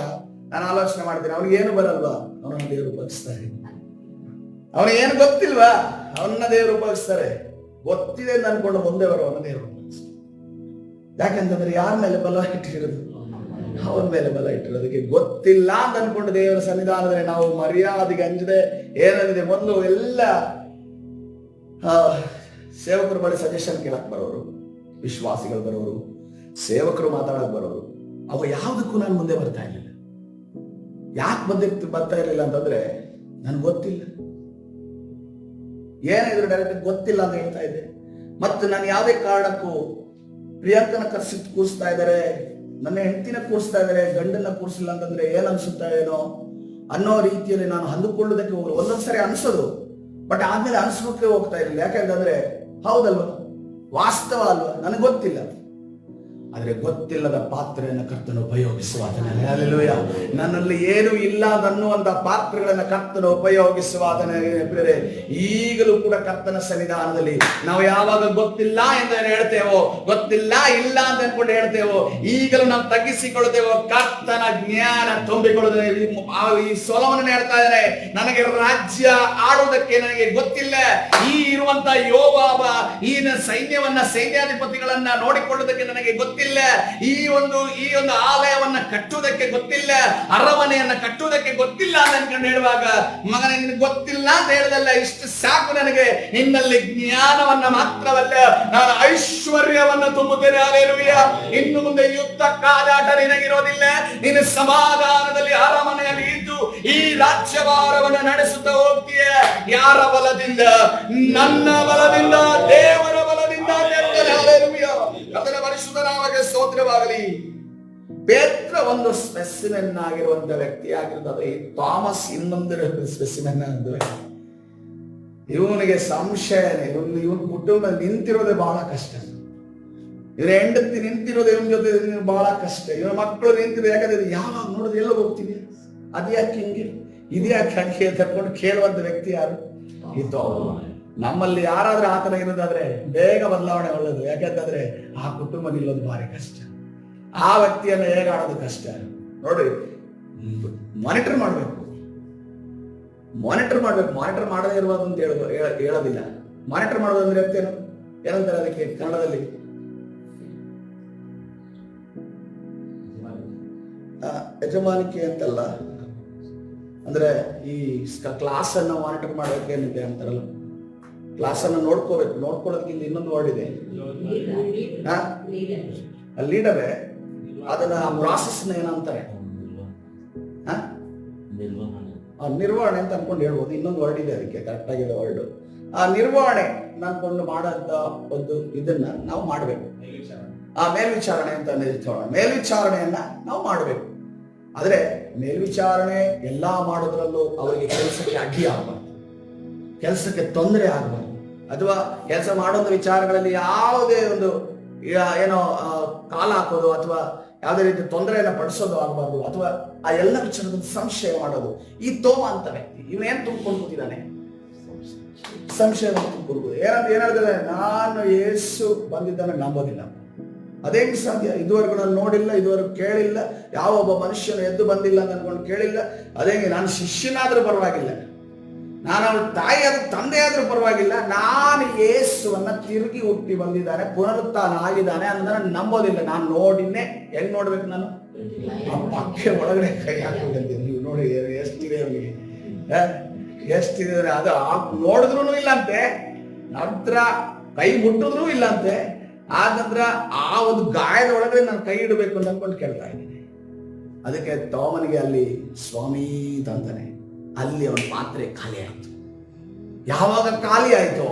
S1: ನಾನು ಆಲೋಚನೆ ಮಾಡ್ತೀನಿ, ಅವ್ನಿಗೆ ಏನು ಬರಲ್ವಾ? ಅವನನ್ನ ದೇವರು ಉಪಯೋಗಿಸ್ತಾರೆ. ಅವನಿಗೆ ಏನು ಗೊತ್ತಿಲ್ವಾ? ಅವನ್ನ ದೇವರು ಉಪಯೋಗಿಸ್ತಾರೆ. ಗೊತ್ತಿದೆ ಅಂತ ಅನ್ಕೊಂಡು ಮುಂದೆ ಬರುವವನ್ನ ದೇವರು ಉಪಯೋಗಿಸ್ತಾರೆ. ಯಾಕಂತಂದ್ರೆ ಯಾರ ಮೇಲೆ ಬಲ ಇಟ್ಟಿರೋದು? ಅವನ ಮೇಲೆ ಬಲ ಇಟ್ಟಿರೋದಕ್ಕೆ. ಗೊತ್ತಿಲ್ಲ ಅಂತ ಅನ್ಕೊಂಡು ದೇವರ ಸನ್ನಿಧಾನದಲ್ಲಿ ನಾವು ಮರ್ಯಾದೆಗೆ ಅಂಜದೆ ಏನಿದೆ ಮೊದಲು ಎಲ್ಲ ಸೇವಕರು ಬಳಿ ಸಜೆಷನ್ ಕೇಳಕ್ ಬರೋರು, ವಿಶ್ವಾಸಿಗಳು ಬರೋರು, ಸೇವಕರು ಮಾತಾಡಕ್ ಬರೋರು. ಅವ ಯಾವುದಕ್ಕೂ ನಾನು ಮುಂದೆ ಬರ್ತಾ ಇರಲಿಲ್ಲ. ಯಾಕೆ ಬರ್ತಾ ಇರಲಿಲ್ಲ ಅಂತಂದ್ರೆ ನನ್ಗೆ ಗೊತ್ತಿಲ್ಲ. ಏನಿದ್ರು ಡೈರೆಕ್ಟ್ ಗೊತ್ತಿಲ್ಲ ಅಂತ ಹೇಳ್ತಾ ಇದ್ದೆ. ಮತ್ತು ನಾನು ಯಾವುದೇ ಕಾರಣಕ್ಕೂ ಪ್ರಿಯಾಂಕನ ಕರ್ಸಿ ಕೂರಿಸ್ತಾ ಇದ್ದಾರೆ, ನನ್ನ ಹೆಂಡತಿನ ಕೂರಿಸ್ತಾ ಇದ್ದಾರೆ, ಗಂಡನ್ನ ಕೂರಿಸಿಲ್ಲ ಅಂತಂದ್ರೆ ಏನ್ ಅನ್ಸುತ್ತಾ ಏನೋ ಅನ್ನೋ ರೀತಿಯಲ್ಲಿ ನಾನು ಅಂದುಕೊಳ್ಳೋದಕ್ಕೆ ಹೋಗಲು ಒಂದೊಂದ್ಸರಿ ಅನ್ಸೋದು. ಬಟ್ ಆದ್ಮೇಲೆ ಅನ್ಸೋಕೆ ಹೋಗ್ತಾ ಇರಲಿಲ್ಲ. ಯಾಕೆಂತಂದ್ರೆ ಹೌದಲ್ವ, ವಾಸ್ತವ ಅಲ್ವಾ, ನನಗೆ ಗೊತ್ತಿಲ್ಲ. ಆದ್ರೆ ಗೊತ್ತಿಲ್ಲದ ಪಾತ್ರೆಯನ್ನು ಕರ್ತನು ಉಪಯೋಗಿಸುವಾತನ. ಹಲ್ಲೆಲೂಯಾ. ನನ್ನಲ್ಲಿ ಏನು ಇಲ್ಲ ಅನ್ನುವಂತ ಪಾತ್ರೆಗಳನ್ನ ಕರ್ತನು ಉಪಯೋಗಿಸುವಾತನ. ಈಗಲೂ ಕೂಡ ಕರ್ತನ ಸನ್ನಿಧಾನದಲ್ಲಿ ನಾವು ಯಾವಾಗ ಗೊತ್ತಿಲ್ಲ ಎಂದು ಹೇಳ್ತೇವೋ, ಗೊತ್ತಿಲ್ಲ ಇಲ್ಲ ಅಂತ ಅನ್ಕೊಂಡು ಹೇಳ್ತೇವೋ, ಈಗಲೂ ನಾವು ತಗ್ಗಿಸಿಕೊಳ್ಳುತ್ತೇವೋ, ಕರ್ತನ ಜ್ಞಾನ ತುಂಬಿಕೊಳ್ಳುತ್ತೇವೆ. ಈ ಸೊಲೊಮೋನನು ಹೇಳ್ತಾ ಇದ್ದಾರೆ, ನನಗೆ ರಾಜ್ಯ ಆಡುವುದಕ್ಕೆ ನನಗೆ ಗೊತ್ತಿಲ್ಲ. ಈ ಇರುವಂತ ಯೋವಾಬ ಈ ಸೈನ್ಯವನ್ನ, ಸೈನ್ಯಾಧಿಪತಿಗಳನ್ನ ನೋಡಿಕೊಳ್ಳುವುದಕ್ಕೆ ನನಗೆ ಗೊತ್ತಿಲ್ಲ. ಈ ಒಂದು ಆಲಯವನ್ನ ಕಟ್ಟುವುದಕ್ಕೆ ಗೊತ್ತಿಲ್ಲ, ಅರಮನೆಯನ್ನ ಕಟ್ಟುವುದಕ್ಕೆ ಗೊತ್ತಿಲ್ಲ ಅಂತ ಅನ್ಕೊಂಡು ಹೇಳುವಾಗ, ಮಗನ ನಿನಗೆ ಗೊತ್ತಿಲ್ಲ ಅಂತ ಹೇಳದಲ್ಲ, ಇಷ್ಟು ಸಾಕು ನನಗೆ. ನಿನ್ನಲ್ಲಿ ಜ್ಞಾನವನ್ನ ಮಾತ್ರವಲ್ಲ, ನಾನು ಐಶ್ವರ್ಯವನ್ನ ತುಂಬುತ್ತೇನೆ. ಹಲ್ಲೆಲೂಯಾ. ಇನ್ನು ಮುಂದೆ ಯುದ್ಧ ಕಾದಾಟ ನಿನಗಿರೋದಿಲ್ಲ. ನೀನು ಸಮಾಧಾನದಲ್ಲಿ ಅರಮನೆಯಲ್ಲಿ ಇದ್ದು ಈ ರಾಜ್ಯಭಾರವನ್ನು ನಡೆಸುತ್ತಾ ಹೋಗ್ತೀಯ. ಯಾರ ಬಲದಿಂದ? ನನ್ನ ಬಲದಿಂದ, ದೇವರ ಬಲದಿಂದ. ಹಲ್ಲೆಲೂಯಾ. ಕರ್ತನ ಪರಿಶುದ್ಧ ನಾಮಕ್ಕೆ ಸ್ತೋತ್ರವಾಗಲಿ. ಪೇತ್ರ ಒಂದು ಸ್ಪೆಸಿಮೆನ್ ಆಗಿರುವಂತ ವ್ಯಕ್ತಿ ಆಗಿರ್ತದೆ. ಥಾಮಸ್ ಇನ್ನೊಂದು ಸ್ಪೆಸಿಮೆನ್ ಅಂದ್ರೆ ಇವನಿಗೆ ಸಂಶಯನೇ. ಇವನ್ ಕುಟುಂಬ ನಿಂತಿರೋದೇ ಬಹಳ ಕಷ್ಟ. ಇವನ ಹೆಂಡತಿ ನಿಂತಿರೋದು ಇವನ್ ಜೊತೆ ಬಹಳ ಕಷ್ಟ. ಇವನ ಮಕ್ಕಳು ನಿಂತಿರೋದು. ಯಾಕಂದ್ರೆ ಯಾವಾಗ ನೋಡಿದ್ರೆ ಎಲ್ಲ ಹೋಗ್ತೀನಿ, ಅದ್ಯಾಕೆ ಹಿಂಗೆ, ಇದ್ಯಾಕೆ ಹಂಗೆ ತಕೊಂಡು ಕೇಳುವಂತ ವ್ಯಕ್ತಿ ಯಾರು? ಇದು ನಮ್ಮಲ್ಲಿ ಯಾರಾದ್ರೂ ಆತರ ಇರೋದಾದ್ರೆ ಬೇಗ ಬದಲಾವಣೆ ಒಳ್ಳೇದು. ಯಾಕಂತಂದ್ರೆ ಆ ಕುಟುಂಬ ನಿಲ್ಲೋದು ಭಾರಿ ಕಷ್ಟ. ಆ ವ್ಯಕ್ತಿಯನ್ನು ಹೇಗೆ ಆಡೋದು ಕಷ್ಟ. ನೋಡ್ರಿ, ಮಾನಿಟರ್ ಮಾಡ್ಬೇಕು. ಮಾನಿಟರ್ ಮಾಡದೇ ಇರುವುದು ಅಂತ ಹೇಳೋದಿಲ್ಲ. ಮಾನಿಟರ್ ಮಾಡೋದು ಅಂದ್ರೆ ಏನಂತಾರೆ ಅದಕ್ಕೆ ಕನ್ನಡದಲ್ಲಿ? ಯಜಮಾನಿಕೆ ಅಂತಲ್ಲ, ಅಂದ್ರೆ ಈ ಕ್ಲಾಸ್ ಅನ್ನ ಮಾನಿಟರ್ ಮಾಡೋಕೆ ಅಂತಾರಲ್ಲ, ಕ್ಲಾಸ್ ಅನ್ನ ನೋಡ್ಕೋಬೇಕು. ನೋಡ್ಕೊಳ್ಳೋದಕ್ಕಿಂತ ಇನ್ನೊಂದು ವರ್ಡ್ ಇದೆ, ಲೀಡರೇ. ಅದನ್ನ ಪ್ರಾಸೆಸ್ ಏನಂತಾರೆ? ನಿರ್ವಹಣೆ ಅಂತ ಅನ್ಕೊಂಡು ಹೇಳ್ಬೋದು. ಇನ್ನೊಂದು ವರ್ಡ್ ಇದೆ ಅದಕ್ಕೆ, ಕರೆಕ್ಟ್ ಆಗಿರೋ ವರ್ಡ್. ಆ ನಿರ್ವಹಣೆ ಅನ್ಕೊಂಡು ಮಾಡೋಂಥ ಒಂದು ಇದನ್ನ ನಾವು ಮಾಡಬೇಕು. ಆ ಮೇಲ್ವಿಚಾರಣೆ ಅಂತ ಮೇಲ್ವಿಚಾರಣೆಯನ್ನ ನಾವು ಮಾಡಬೇಕು. ಆದ್ರೆ ಮೇಲ್ವಿಚಾರಣೆ ಎಲ್ಲಾ ಮಾಡೋದ್ರಲ್ಲೂ ಅವರಿಗೆ ಕೆಲಸಕ್ಕೆ ಅಡ್ಡಿ ಆಗಬಾರ್ದು, ಕೆಲಸಕ್ಕೆ ತೊಂದರೆ ಆಗಬಾರ್ದು, ಅಥವಾ ಕೆಲಸ ಮಾಡೋದು ವಿಚಾರಗಳಲ್ಲಿ ಯಾವುದೇ ಒಂದು ಏನೋ ಕಾಲ ಹಾಕೋದು ಅಥವಾ ಯಾವುದೇ ರೀತಿ ತೊಂದರೆಯನ್ನ ಪಡಿಸೋದು ಆಗಬಾರ್ದು, ಅಥವಾ ಆ ಎಲ್ಲ ವಿಚಾರದಲ್ಲಿ ಸಂಶಯ ಮಾಡೋದು. ಈ ತೋಮ ಅಂತ ವ್ಯಕ್ತಿ ಇವನೇನ್ ತುಂಬಿಕೊಂಡು ಕೂತಿದ್ದಾನೆ? ಸಂಶಯ ತುಂಬಿಕೊಂಡು ಏನ್ ಹೇಳ್ತಾರೆ? ನಾನು ಯೇಸು ಬಂದಿದ್ದಾನೆ ನಂಬೋದಿಲ್ಲ. ಅದೇಂಗ್ ಸಾಧ್ಯ? ಇದುವರೆಗೂ ನಾನು ನೋಡಿಲ್ಲ, ಇದುವರೆಗೂ ಕೇಳಿಲ್ಲ, ಯಾವ ಒಬ್ಬ ಮನುಷ್ಯನು ಎದ್ದು ಬಂದಿಲ್ಲ ಅಂತ ಅನ್ಕೊಂಡು ಕೇಳಿಲ್ಲ. ಅದೇಂಗೆ ನಾನು ಶಿಷ್ಯನಾದ್ರೂ ಪರವಾಗಿಲ್ಲ, ನಾನು ಅವಳ ತಾಯಿ ಆದ್ರೂ ತಂದೆ ಆದ್ರೂ ಪರವಾಗಿಲ್ಲ, ನಾನು ಯೇಸುವನ್ನ ತಿರುಗಿ ಹುಟ್ಟಿ ಬಂದಿದ್ದಾನೆ, ಪುನರುತ್ಥಾನ ಆಗಿದ್ದಾನೆ ಅನ್ನೋದನ್ನ ನಂಬೋದಿಲ್ಲ. ನಾನು ನೋಡಿನೇ. ಹೆಂಗ್ ನೋಡ್ಬೇಕು ನಾನು? ಆ ಪಕ್ಕೆ ಒಳಗಡೆ ಕೈ ಹಾಕಬೇಕಂತ. ನೀವು ನೋಡಿ ಎಷ್ಟಿದೆ ಅವನಿಗೆ, ಎಷ್ಟಿದೆ. ಅದು ನೋಡಿದ್ರು ಇಲ್ಲ ಅಂತೆ, ನಂತರ ಕೈ ಮುಟ್ಟಿದ್ರು ಇಲ್ಲ ಅಂತೆ. ಆದ ನಂತರ ಆ ಒಂದು ಗಾಯದ ಒಳಗಡೆ ನಾನು ಕೈ ಇಡಬೇಕು ಅಂತ ಅನ್ಕೊಂಡು ಕೇಳ್ತಾ ಇದ್ದೀನಿ. ಅದಕ್ಕೆ ತೋಮನಿಗೆ ಅಲ್ಲಿ ಸ್ವಾಮಿ ಅಂತಾನೆ. ಅಲ್ಲಿ ಅವನ ಪಾತ್ರೆ ಖಾಲಿ ಆಯ್ತು. ಯಾವಾಗ ಖಾಲಿ ಆಯ್ತೋ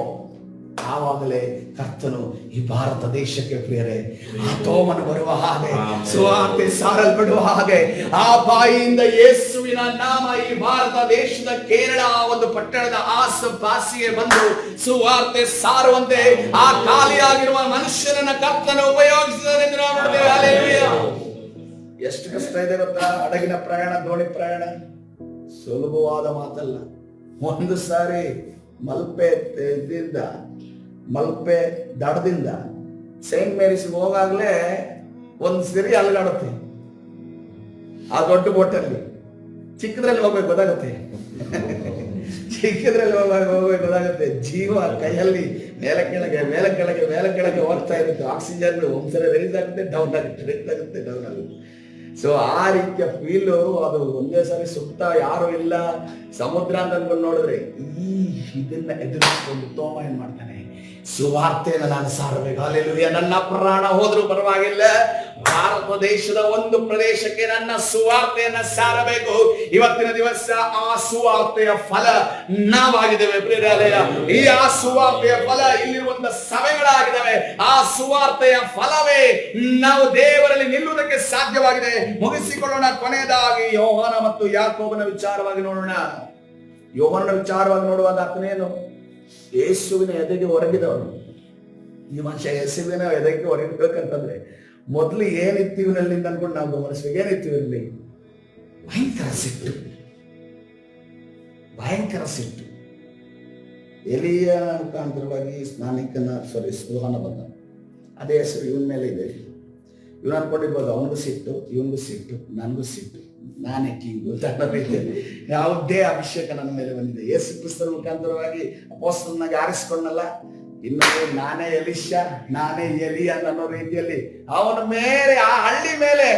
S1: ಆವಾಗಲೇ ಕರ್ತನು ಈ ಭಾರತ ದೇಶಕ್ಕೆ ಪ್ರಿಯರೇ ಆ ತೋಮನು ಬರುವ ಹಾಗೆ, ಸುವಾರ್ತೆ ಸಾರಲ್ಪಡುವ ಹಾಗೆ, ಆ ಬಾಯಿಯಿಂದ ಯೇಸುವಿನ ನಾಮ ಈ ಭಾರತ ದೇಶದ ಕೇರಳ ಒಂದು ಪಟ್ಟಣದ ಆಸುಪಾಸಿಗೆ ಬಂದು ಸುವಾರ್ತೆ ಸಾರುವಂತೆ ಆ ಖಾಲಿಯಾಗಿರುವ ಮನುಷ್ಯನನ್ನ ಕರ್ತನು ಉಪಯೋಗಿಸಿದರೆ ಎಂದು ನಾವು ನೋಡ್ತೇವೆ. ಹಲ್ಲೆಲೂಯಾ. ಎಷ್ಟು ಕಷ್ಟ ಇದೆ ಗೊತ್ತಾ? ಹಡಗಿನ ಪ್ರಯಾಣ, ದೋಣಿ ಪ್ರಯಾಣ ಸುಲಭವಾದ ಮಾತಲ್ಲ. ಒಂದು ಸಾರಿ ಮಲ್ಪೆ ದಡದಿಂದ ಸೈಂಟ್ ಮೇರಿಸ್ ಹೋಗಾಗ್ಲೇ ಒಂದು ಸಿರಿ ಅಲ್ಗಾಡುತ್ತೆ ಆ ದೊಡ್ಡ ಬೋಟಲ್ಲಿ. ಚಿಕ್ಕದ್ರಲ್ಲಿ ಹೋಗ್ಬೇಕು ಗೊತ್ತಾಗತ್ತೆ, ಚಿಕ್ಕದ್ರಲ್ಲಿ ಹೋಗ್ಬೇಕು ಗೊತ್ತಾಗತ್ತೆ. ಜೀವ ಕೈಯಲ್ಲಿ ಮೇಲೆ ಕೆಳಗೆ ಹೋಗ್ತಾ ಇರುತ್ತೆ. ಆಕ್ಸಿಜನ್ ಒಂದ್ಸಲ ರೈಸ್ ಆಗುತ್ತೆ, ಡೌನ್ ಆಗುತ್ತೆ. ಸೊ ಆ ರೀತಿಯ ಫೀಲು ಅದು. ಒಂದೇ ಸಾರಿ ಸುತ್ತ ಯಾರು ಇಲ್ಲ, ಸಮುದ್ರ ಅಂತ ಅನ್ಕೊಂಡು ನೋಡಿದ್ರೆ ಇದನ್ನ ಎದುರಿಸಿಕೊಂಡು ತೋಮ ಏನ್ ಮಾಡ್ತಾನೆ? ಸುವಾರ್ತೆಯನ್ನು ನಾನು ಸಾರಬೇಕು. ಹಲ್ಲೆಲೂಯಾ. ನನ್ನ ಪ್ರಾಣ ಹೋದ್ರೂ ಪರವಾಗಿಲ್ಲ, ಭಾರತ ದೇಶದ ಒಂದು ಪ್ರದೇಶಕ್ಕೆ ನನ್ನ ಸುವಾರ್ತೆಯನ್ನ ಸಾರಬೇಕು. ಇವತ್ತಿನ ದಿವಸ ಆ ಸುವಾರ್ತೆಯ ಫಲ ನಾವಾಗಿದ್ದೇವೆ ಪ್ರಿಯರೇ. ಈ ಆ ಸುವಾರ್ತೆಯ ಫಲ ಇಲ್ಲಿರುವಂತ ಸಭೆಗಳಾಗಿದ್ದಾವೆ. ಆ ಸುವಾರ್ತೆಯ ಫಲವೇ ನಾವು ದೇವರಲ್ಲಿ ನಿಲ್ಲುವುದಕ್ಕೆ ಸಾಧ್ಯವಾಗಿದೆ. ಮುಗಿಸಿಕೊಳ್ಳೋಣ. ಕೊನೆಯದಾಗಿ ಯೋಹಾನ ಮತ್ತು ಯಾಕೋಬನ ವಿಚಾರವಾಗಿ ನೋಡೋಣ. ಯೋಹಾನನ ವಿಚಾರವಾಗಿ ನೋಡುವಾಗ ಆತನೇನು? ಯೇಸುವಿನ ಎದೆಗೆ ಹೊರಗಿದವನು. ಈ ಮನುಷ್ಯ ಯೇಸುವಿನ ಎದೆಗೆ ಹೊರಗಬೇಕಂತಂದ್ರೆ ಮೊದಲು ಏನಿತ್ತು ಇವನಲ್ಲಿ ಅನ್ಕೊಂಡು ನಾವು ಗಮನಿಸ್ಬೇಕು. ಏನಿತ್ತು ಇವರಲ್ಲಿ? ಭಯಂಕರ ಸಿಟ್ಟು. ಎಲಿಯ ಮುಖಾಂತರವಾಗಿ ಯೋಹಾನ ಬಂದ. ಅದೇ ಹೆಸರು ಇವನ ಮೇಲೆ ಇದೆ. ಇವನು ಅನ್ಕೊಂಡಿರ್ಬೋದು ಅವನಿಗೂ ಸಿಟ್ಟು, ಇವನಿಗೂ ಸಿಟ್ಟು, ನನಗೂ ಸಿಟ್ಟು, ನಾನೇ ಕಿಂಗು ಯಾವುದೇ ಅಭಿಷೇಕ ನನ್ನ ಮೇಲೆ ಬಂದಿದೆ. ಯೇಸು ಕ್ರಿಸ್ತನ ಮುಖಾಂತರವಾಗಿ ಅಪೊಸ್ತಲನಾಗಿ ಆರಿಸಿಕೊಂಡಲ್ಲ, ಇನ್ನು ನಾನೇ ಎಲಿಷಾ, ನಾನೇ ಎಲಿ ಅನ್ನೋ ರೀತಿಯಲ್ಲಿ ಅವನ ಮೇಲೆ, ಆ ಹಳ್ಳಿ ಮೇಲೆ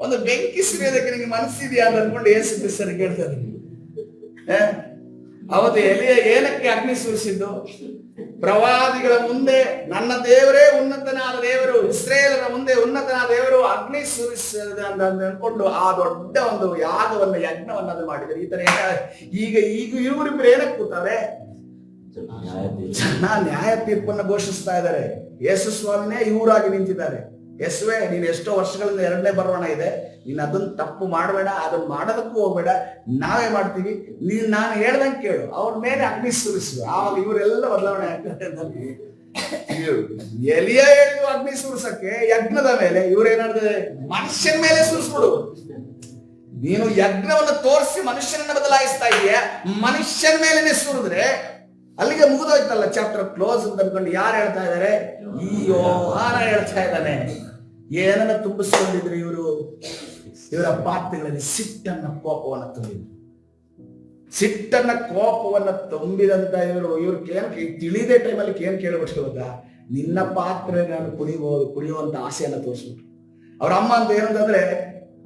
S1: ಒಂದು ಬೆಂಕಿ ಸುರಿಯೋದಕ್ಕೆ ನಿಮಗೆ ಮನಸ್ಸಿದೆಯಾ ಅಂತ ಅನ್ಕೊಂಡು ಯೇಸು ಕ್ರಿಸ್ತನಿಗೆ ಕೇಳ್ತಾರೆ. ಅವತ್ತು ಎಲಿಯ ಏನಕ್ಕೆ ಅಗ್ನಿ ಸುರಿಸಿದ್ದು? ಪ್ರವಾದಿಗಳ ಮುಂದೆ ನನ್ನ ದೇವರೇ ಉನ್ನತನಾದ ದೇವರು, ಇಸ್ರೇಲರ ಮುಂದೆ ಉನ್ನತನಾದ ದೇವರು ಅಗ್ನಿ ಸುರಿಸಿದ ಅಂತ ಅನ್ಕೊಂಡು ಆ ದೊಡ್ಡ ಒಂದು ಯಾಗವನ್ನ, ಯಜ್ಞವನ್ನ ಅದು ಮಾಡಿದ್ದಾರೆ. ಈ ತರ ಈಗ ಇವರಿಬ್ಬರು ಏನಕ್ಕೆ ಕೂತಾರೆ? ಜನ ನ್ಯಾಯ ತೀರ್ಪನ್ನ ಘೋಷಿಸ್ತಾ ಇದ್ದಾರೆ. ಯೇಸು ಸ್ವಾಮಿನೇ ಇವರಾಗಿ ನಿಂತಿದ್ದಾರೆ. ಯೇಸುವೆ, ನೀನು ಎಷ್ಟೋ ವರ್ಷಗಳಿಂದ ಎರಡನೇ ಬರೋಣ ಇದೆ, ನೀನ್ ಅದನ್ನ ತಪ್ಪು ಮಾಡಬೇಡ, ಅದನ್ನ ಮಾಡೋದಕ್ಕೂ ಹೋಗ್ಬೇಡ, ನಾವೇ ಮಾಡ್ತೀವಿ, ನೀನ್ ನಾನು ಹೇಳ್ದಂಗೆ ಕೇಳು, ಅವ್ರ ಮೇಲೆ ಅಗ್ನಿ ಸುರಿಸು. ಆವಾಗ ಇವರೆಲ್ಲ ಬದಲಾವಣೆ ಆಗ್ತಾರೆ. ಎಲಿಯ ಹೇಳಿದ್ರು ಅಗ್ನಿ ಸುರಿಸಕ್ಕೆ ಯಜ್ಞದ ಮೇಲೆ, ಇವ್ರೇನಾದ್ರೆ ಮನುಷ್ಯನ ಮೇಲೆ ಸುರಿಸ್ಬಿಡು. ನೀನು ಯಜ್ಞವನ್ನು ತೋರಿಸಿ ಮನುಷ್ಯನನ್ನ ಬದಲಾಯಿಸ್ತಾ ಇದೆಯಾ, ಮನುಷ್ಯನ ಮೇಲೆನೆ ಸುರಿದ್ರೆ ಅಲ್ಲಿಗೆ ಮುಗಿದೋಯ್ತಲ್ಲ, ಚಾಪ್ಟರ್ ಕ್ಲೋಸ್ ಅಂತ ಅನ್ಕೊಂಡು ಯಾರು ಹೇಳ್ತಾ ಇದಾರೆ? ಈ ಯೋಹಾನ ಹೇಳ್ತಾ ಇದ್ದಾನೆ. ಏನನ್ನ ತುಂಬಿಸ್ಕೊಂಡಿದ್ರು ಇವರು? ಇವರ ಪಾತ್ರೆಗಳಲ್ಲಿ ಸಿಟ್ಟನ್ನ, ಕೋಪವನ್ನ ತುಂಬಿದ್ರು. ಸಿಟ್ಟನ್ನ, ಕೋಪವನ್ನ ತುಂಬಿದಂತ ಇವ್ರಿಗೆ ತಿಳಿದೇ ಟೈಮಲ್ಲಿ ಏನ್ ಕೇಳ್ಬಿಟ್ಟು ಗೊತ್ತಾ? ನಿನ್ನ ಪಾತ್ರೆ ನಾನು ಕುಡಿಯುವಂತ ಆಸೆಯನ್ನ ತೋರಿಸ್ಬಿಟ್ರು. ಅವ್ರ ಅಮ್ಮ ಅಂತ ಏನಂತಂದ್ರೆ,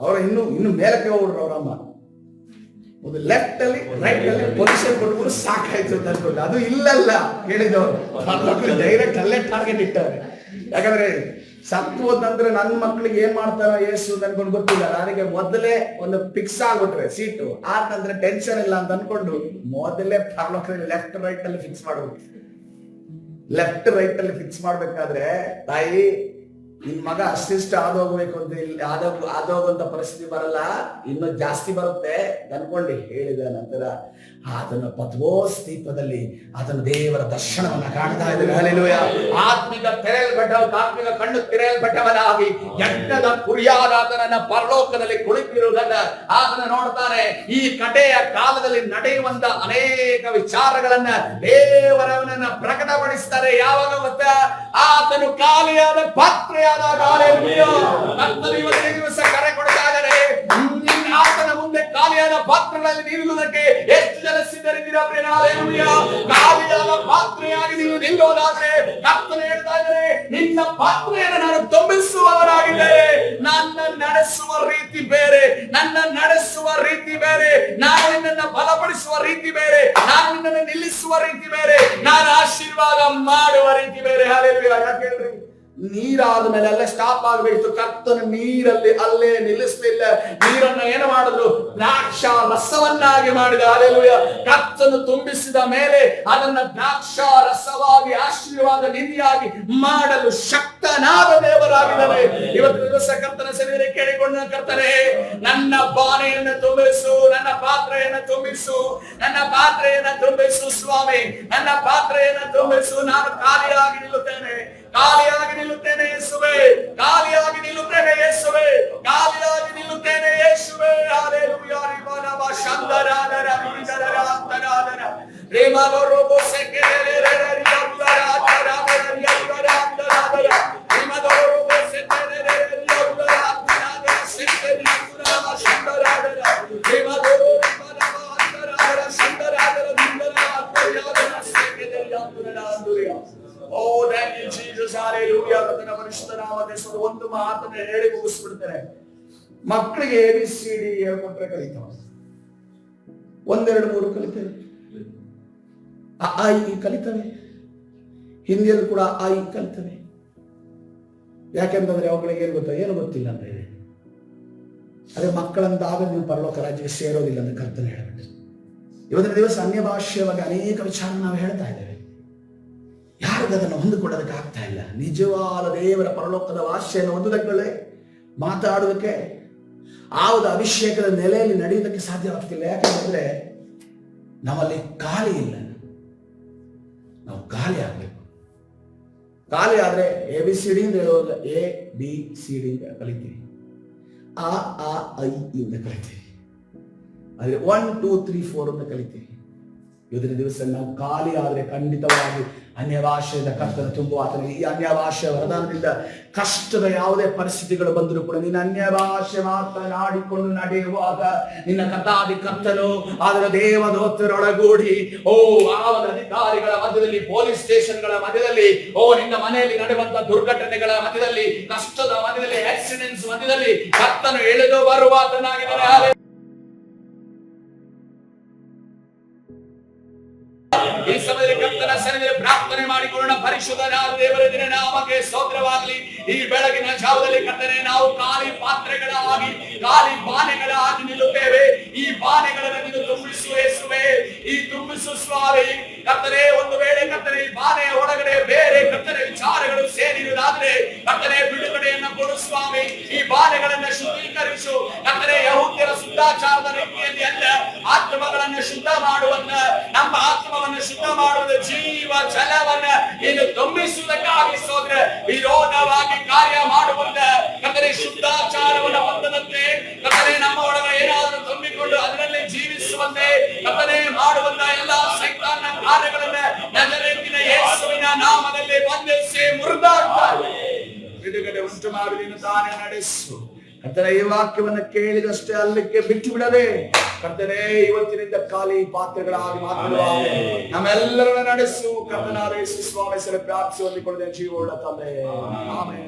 S1: ಅವ್ರ ಇನ್ನು ಮೇಲಕ್ಕೆ ಹೋಗ್ಬಿಟ್ರು. ಅವ್ರ ಅಮ್ಮ ಒಂದು ಲೆಫ್ಟ್ ಅಲ್ಲಿ ರೈಟ್ ಅಲ್ಲಿ ಪೊಸಿಷನ್ ಕೊಟ್ಬಿಟ್ಟು ಸಾಕಾಯ್ತು ಅಂತ ಅನ್ಕೊಂಡು, ಅದು ಇಲ್ಲಲ್ಲ ಹೇಳಿದವರು ಡೈರೆಕ್ಟ್ ಅಲ್ಲೇ ಟಾರ್ಗೆಟ್ ಇಟ್ಟವ್ರೆ. ಯಾಕಂದ್ರೆ ಸತ್ತು ಹೋದಂದ್ರೆ ನನ್ನ ಮಕ್ಳಿಗೆ ಏನ್ ಮಾಡ್ತಾರ ಯೇಸು ಅನ್ಕೊಂಡು ಗೊತ್ತಿಲ್ಲ. ನನಗೆ ಮೊದಲೇ ಒಂದು ಫಿಕ್ಸ್ ಆಗ್ಬಿಟ್ರೆ ಸೀಟು ಆದ್ರೆ ಟೆನ್ಷನ್ ಇಲ್ಲ ಅಂತ ಅನ್ಕೊಂಡು ಮೊದಲೇ ಪರಲೋಕದಲ್ಲಿ ಲೆಫ್ಟ್ ರೈಟ್ ಅಲ್ಲಿ ಫಿಕ್ಸ್ ಮಾಡ್ಬೇಕು. ಲೆಫ್ಟ್ ರೈಟ್ ಅಲ್ಲಿ ಫಿಕ್ಸ್ ಮಾಡ್ಬೇಕಾದ್ರೆ ತಾಯಿ ನಿನ್ ಮಗ ಅಷ್ಟಿಷ್ಟ ಆದೋಗ್ಬೇಕು ಅಂತ ಆದೋಗುವಂತ ಪರಿಸ್ಥಿತಿ ಬರಲ್ಲ, ಇನ್ನೂ ಜಾಸ್ತಿ ಬರುತ್ತೆ ಅನ್ಕೊಂಡು ಹೇಳಿದ ನಂತರ ಆತನ ಪದ್ಮೋಸ್ ದೀಪದಲ್ಲಿ ಆತನ ದೇವರ ದರ್ಶನವನ್ನ ಕಾಣ್ತಾ ಇದ್ದೇವೆ. ಹಲ್ಲೆಲೂಯಾ. ಆತ್ಮಿಕ ಆತ್ಮಿಕ ಕಣ್ಣು ತೆರೆಯಲ್ಪಟ್ಟವನಾಗಿ ಯಜ್ಞದ ಕುರಿಯಾದ ಆತನನ್ನ ಪರಲೋಕದಲ್ಲಿ ಕುಳಿತಿರುವುದನ್ನ ಆತನ ನೋಡ್ತಾನೆ. ಈ ಕಡೆಯ ಕಾಲದಲ್ಲಿ ನಡೆಯುವಂತ ಅನೇಕ ವಿಚಾರಗಳನ್ನ ದೇವರವನನ್ನ ಪ್ರಕಟಪಡಿಸ್ತಾರೆ. ಯಾವಾಗ ಗೊತ್ತಾ? ಆತನು ಖಾಲಿಯಾದ ಪಾತ್ರೆಯಾದಾಗ. ಇವತ್ತಿನ ದಿವಸ ಕರೆ ಕೊಡ್ತಾ ಇದ್ದಾರೆ, ಆತನ ಮುಂದೆ ಖಾಲಿಯಾದ ಪಾತ್ರೆಗಳಲ್ಲಿ ನಿಲ್ಲುವುದಕ್ಕೆ ಎಷ್ಟು ಜನ ಸಿದ್ಧರಿದ್ದೀರಾ? ಖಾಲಿಯಾದ ಪಾತ್ರೆಯಾಗಿ ನೀವು ನಿಲ್ಲೋದಾದ್ರೆ ಕರ್ತನು ಹೇಳ್ತಾ ಇದ್ದಾರೆ, ನಿನ್ನ ಪಾತ್ರೆಯನ್ನು ನಾನು ತುಂಬಿಸುವವನಾಗಿದ್ದೇನೆ. ನನ್ನ ನಡೆಸುವ ರೀತಿ ಬೇರೆ, ನನ್ನ ನಡೆಸುವ ರೀತಿ ಬೇರೆ, ನಾನು ನಿನ್ನನ್ನು ಬಲಪಡಿಸುವ ರೀತಿ ಬೇರೆ, ನಾನು ನಿನ್ನನ್ನು ನಿಲ್ಲಿಸುವ ರೀತಿ ಬೇರೆ, ನಾನು ಆಶೀರ್ವಾದ ಮಾಡುವ ರೀತಿ ಬೇರೆ. ಹಲ್ಲೆಲೂಯಾ. ಯಾಕೆ ಹೇಳ್ರಿ? ನೀರಾದ ಮೇಲೆ ಅಲ್ಲೇ ಸ್ಟಾಪ್ ಆಗ್ಬೇಕು. ಕರ್ತನ ನೀರಲ್ಲಿ ಅಲ್ಲೇ ನಿಲ್ಲಿಸಲಿಲ್ಲ. ನೀರನ್ನ ಏನು ಮಾಡಿದ್ರು? ದ್ರಾಕ್ಷ ರಸವನ್ನಾಗಿ ಮಾಡಿದ. ಹಲ್ಲೆಲೂಯಾ. ಕರ್ತನು ತುಂಬಿಸಿದ ಮೇಲೆ ಅದನ್ನ ದ್ರಾಕ್ಷ ರಸವಾಗಿ ಆಶೀರ್ವಾದ ನಿಧಿಯಾಗಿ ಮಾಡಲು ಶಕ್ತನಾದ ದೇವರಾಗಿದ್ದಾನೆ. ಇವತ್ತು ದಿವಸ ಕರ್ತನ ಸನ್ನಿಧಿಯಲ್ಲಿ ಕೇಳಿಕೊಂಡ ಕರ್ತನೇ, ನನ್ನ ಬಾನೆಯನ್ನು ತುಂಬಿಸು, ನನ್ನ ಪಾತ್ರೆಯನ್ನು ತುಂಬಿಸು, ನನ್ನ ಪಾತ್ರೆಯನ್ನು ತುಂಬಿಸು ಸ್ವಾಮಿ, ನನ್ನ ಪಾತ್ರೆಯನ್ನು ತುಂಬಿಸು. ನಾನು ಖಾಲಿಯಾಗಿ ನಿಲ್ಲುತ್ತೇನೆ, ಖಾಲಿಯಾಗಿ ನಿಲ್ಲುತ್ತೇನೆ ಯೇಸುವೇ, ಖಾಲಿಯಾಗಿ ನಿಲ್ಲುತ್ತೇನೆ ಯೇಸುವೇ, ಖಾಲಿಯಾಗಿ ನಿಲ್ಲುತ್ತೇನೆ ಯೇಸುವೇ. ಹಲ್ಲೆಲೂಯಾ. ರಿಮನವ ಶಂದರಾದರ ವಿದರ ಅಂತರಾದರ ರೇಮಲೋರೋಬೋ ಸೆಕೆರೆರೆರೆ ಯಲ್ಲರಾದರ ಯಲ್ಲರಾದರ ರಿಮಲೋರೋಬೋ ಸೆಕೆರೆರೆರೆ ಯಲ್ಲರಾದರ ಸೆಕೆರೆರೆರೆ ಶಂದರಾದರ ರಿಮಲೋರೋಬೋ ಅಂತರಾದರ ಶಂದರಾದರ ವಿದರ ಅಂತರಾದರ ಸೆಕೆರೆರೆರೆ ಯಲ್ಲರಾದರ. Oh thank you Jesus. Hallelujah. ಕರ್ತನ ಪರಿಶುದ್ಧ ನಾಮಕ್ಕೆ ಸ್ತೋತ್ರ. ಒಂದು ಮಾತನ್ನ ಹೇಳಿ ಮುಗಿಸ್ಬಿಡ್ತೇನೆ. ಮಕ್ಕಳಿಗೆ ABCD ಹೇಳ್ಕೊಟ್ರೆ ಕಲಿತಾವ, 1 2 3 ಕಲಿತೇವೆ, ಅ ಈ ಕಲಿತವೆ, ಹಿಂದಿಯಲ್ಲಿ ಕೂಡ ಆ ಈ ಕಲಿತವೆ. ಯಾಕೆಂತಂದ್ರೆ ಅವುಗಳಿಗೆ ಏನು ಗೊತ್ತಾ? ಏನು ಗೊತ್ತಿಲ್ಲ ಅಂತ ಹೇಳಿ. ಅದೇ ಮಕ್ಕಳಂದಾಗ ನೀವು ಪರಲೋಕ ರಾಜ್ಯಕ್ಕೆ ಸೇರೋದಿಲ್ಲ ಅಂತ ಕರ್ತನೆ ಹೇಳ್ಬಿಟ್ಟು. ಇವತ್ತಿನ ದಿವಸ ಅನ್ಯ ಭಾಷೆಯ ಬಗ್ಗೆ ಅನೇಕ ವಿಚಾರ ನಾವು ಹೇಳ್ತಾ ಇದ್ದೇವೆ. ಯಾರಿಗೂ ಅದನ್ನು ಹೊಂದಿಕೊಳ್ಳೋದಕ್ಕೆ ಆಗ್ತಾ ಇಲ್ಲ. ನಿಜವಾದ ದೇವರ ಪರಲೋಕದ ಭಾಷೆಯನ್ನು ಹೊಂದೋದಕ್ಕೆ, ಮಾತಾಡೋದಕ್ಕೆ, ಆದ ಅಭಿಷೇಕದ ನೆಲೆಯಲ್ಲಿ ನಡೆಯುವುದಕ್ಕೆ ಸಾಧ್ಯವಾಗ್ತಿಲ್ಲ. ಯಾಕಂದ್ರೆ ನಮ್ಮಲ್ಲಿ ಖಾಲಿ ಇಲ್ಲ. ನಾವು ಖಾಲಿ ಆಗ್ಬೇಕು. ಖಾಲಿ ಆದ್ರೆ ABCD ಅಂತ ಹೇಳುವಾಗ ABCD ಅಂತ ಕಲಿತೀವಿ, ಆ ಐ ಇಂದ ಕಲಿತೀವಿ, ಆದ್ರೆ 1 2 3 4 ಅಂತ ಕಲಿತೀವಿ. ಇವತ್ತಿನ ದಿವಸ ನಾವು ಖಾಲಿ ಆದ್ರೆ ಖಂಡಿತವಾಗಿ ಅನ್ಯ ಭಾಷೆಯಿಂದ ಕರ್ತನ ತುಂಬುವ ಆತನಿಗೆ ಈ ಅನ್ಯ ಭಾಷೆಯ ವರದಾನದಿಂದ ಕಷ್ಟದ ಯಾವುದೇ ಪರಿಸ್ಥಿತಿಗಳು ಬಂದರೂ ಕೂಡ ನೀನು ಅನ್ಯ ಭಾಷೆ ಮಾತನಾಡಿಕೊಂಡು ನಡೆಯುವಾಗ ನಿನ್ನ ಕಥಾದಿ ಕರ್ತನು ಅದರ ದೇವದೂತರೊಳಗೂಡಿ ಆ ಅಧಿಕಾರಿಗಳ ಮಧ್ಯದಲ್ಲಿ, ಪೊಲೀಸ್ ಸ್ಟೇಷನ್ಗಳ ಮಧ್ಯದಲ್ಲಿ, ನಿನ್ನ ಮನೆಯಲ್ಲಿ ನಡೆಯುವಂತ ದುರ್ಘಟನೆಗಳ ಮಧ್ಯದಲ್ಲಿ, ಕಷ್ಟದ ಮಧ್ಯದಲ್ಲಿ, ಆಕ್ಸಿಡೆಂಟ್ಸ್ ಮಧ್ಯದಲ್ಲಿ ಕರ್ತನು ಎಳೆದು ಬರುವ ಆತನಾಗಿದ್ದಾನೆ. ಈ ಸಮಯದಲ್ಲಿ ಕರ್ತನ ಸನ್ನಿಧಿಯಲ್ಲಿ ಪ್ರಾರ್ಥನೆ ಮಾಡಿಕೊಳ್ಳೋಣ. ಪರಿಶುದ್ಧನಾದ ದೇವರ ದಿನ ನಾಮಕ್ಕೆ ಸ್ತೋತ್ರವಾಗಲಿ. ಈ ಬೆಳಗಿನ ಜಾವದಲ್ಲಿ ಕರ್ತನೇ, ನಾವು ಖಾಲಿ ಪಾತ್ರೆಗಳಾಗಿ, ಖಾಲಿ ಬಾನೆಗಳಾಗಿ ನಿಲ್ಲುತ್ತೇವೆ. ಈ ಬಾನೆಗಳನ್ನು ನೀನು ತುಂಬಿಸು ಯೇಸುವೇ, ಈ ತುಂಬಿಸು ಸ್ವಾಮಿ. ಕರ್ತನೇ, ಒಂದು ವೇಳೆ ಕರ್ತನೇ ಈ ಬಾನೆಯ ಒಳಗಡೆ ಬೇರೆ ಕರ್ತನೆ ವಿಚಾರಗಳು ಸೇರಿರುವುದಾದ್ರೆ ಕರ್ತನೇ ಬಿಡುಗಡೆಯನ್ನು ಕೊಡು ಸ್ವಾಮಿ. ಈ ಬಾನೆಗಳನ್ನು ಶುದ್ಧೀಕರಿಸು ಕರ್ತನೇ. ಯಹೂದ್ಯರ ಶುದ್ಧಾಚಾರದ ರೀತಿಯಲ್ಲಿ ಅಲ್ಲ, ಆತ್ಮಗಳನ್ನು ಶುದ್ಧ ಮಾಡುವಂತ, ನಮ್ಮ ಆತ್ಮವನ್ನು ಶುದ್ಧ ಮಾಡುವ ಜೀವ ಜಲವನ್ನ ನೀನು ತುಂಬಿಸುವುದಕ್ಕಾಗಿ ಸ್ತೋತ್ರ. ವಿರೋಧವಾಗಿ ಕಾರ್ಯ ಮಾಡುವಂತ ಕರ್ತನೇ ಶುದ್ಧಾಚಾರವನ್ನು ಹೊಂದದಂತೆ ಕರ್ತನೇ, ನಮ್ಮ ಒಳಗೆ ಏನಾದರೂ ತುಂಬಿಕೊಂಡು ಅದರಲ್ಲಿ ಜೀವಿಸುವಂತೆ ಕರ್ತನೇ ಮಾಡುವಂತ ಎಲ್ಲ ಸೈತಾನನ ಕಾರ್ಯಗಳನ್ನ ನಜರೇತಿನ ಯೇಸುವಿನ ನಾಮದಲ್ಲಿ ಬಂಧಿಸಿ ಮುರಿದಾಡ್ತಾರೆ. ಬಿಡುಗಡೆ ಉಂಟು ಮಾಡಿ ನೀನು ತಾನೇ ನಡೆಸು ಕರ್ತನೇ. ಈ ವಾಕ್ಯವನ್ನು ಕೇಳಿದಷ್ಟೇ ಅಲ್ಲಿಗೆ ಬಿಟ್ಟು ಬಿಡದೆ ಕರ್ತನೇ, ಇವತ್ತಿನಿಂದ ಖಾಲಿ ಪಾತ್ರೆಗಳಾಗಿ ಮಾತನಾಡುವ ನಮ್ಮೆಲ್ಲರನ್ನ ನಡೆಸು ಕರ್ತನಾದ ಯೇಸು ಸ್ವಾಮಿ ಹೆಸರಲ್ಲಿ ಪ್ರಾರ್ಥಿಸಿ ಹೊಂದಿಕೊಳ್ಳದೆ ಜೀವವುಳ್ಳ ತಂದೆ. ಆಮೆನ್.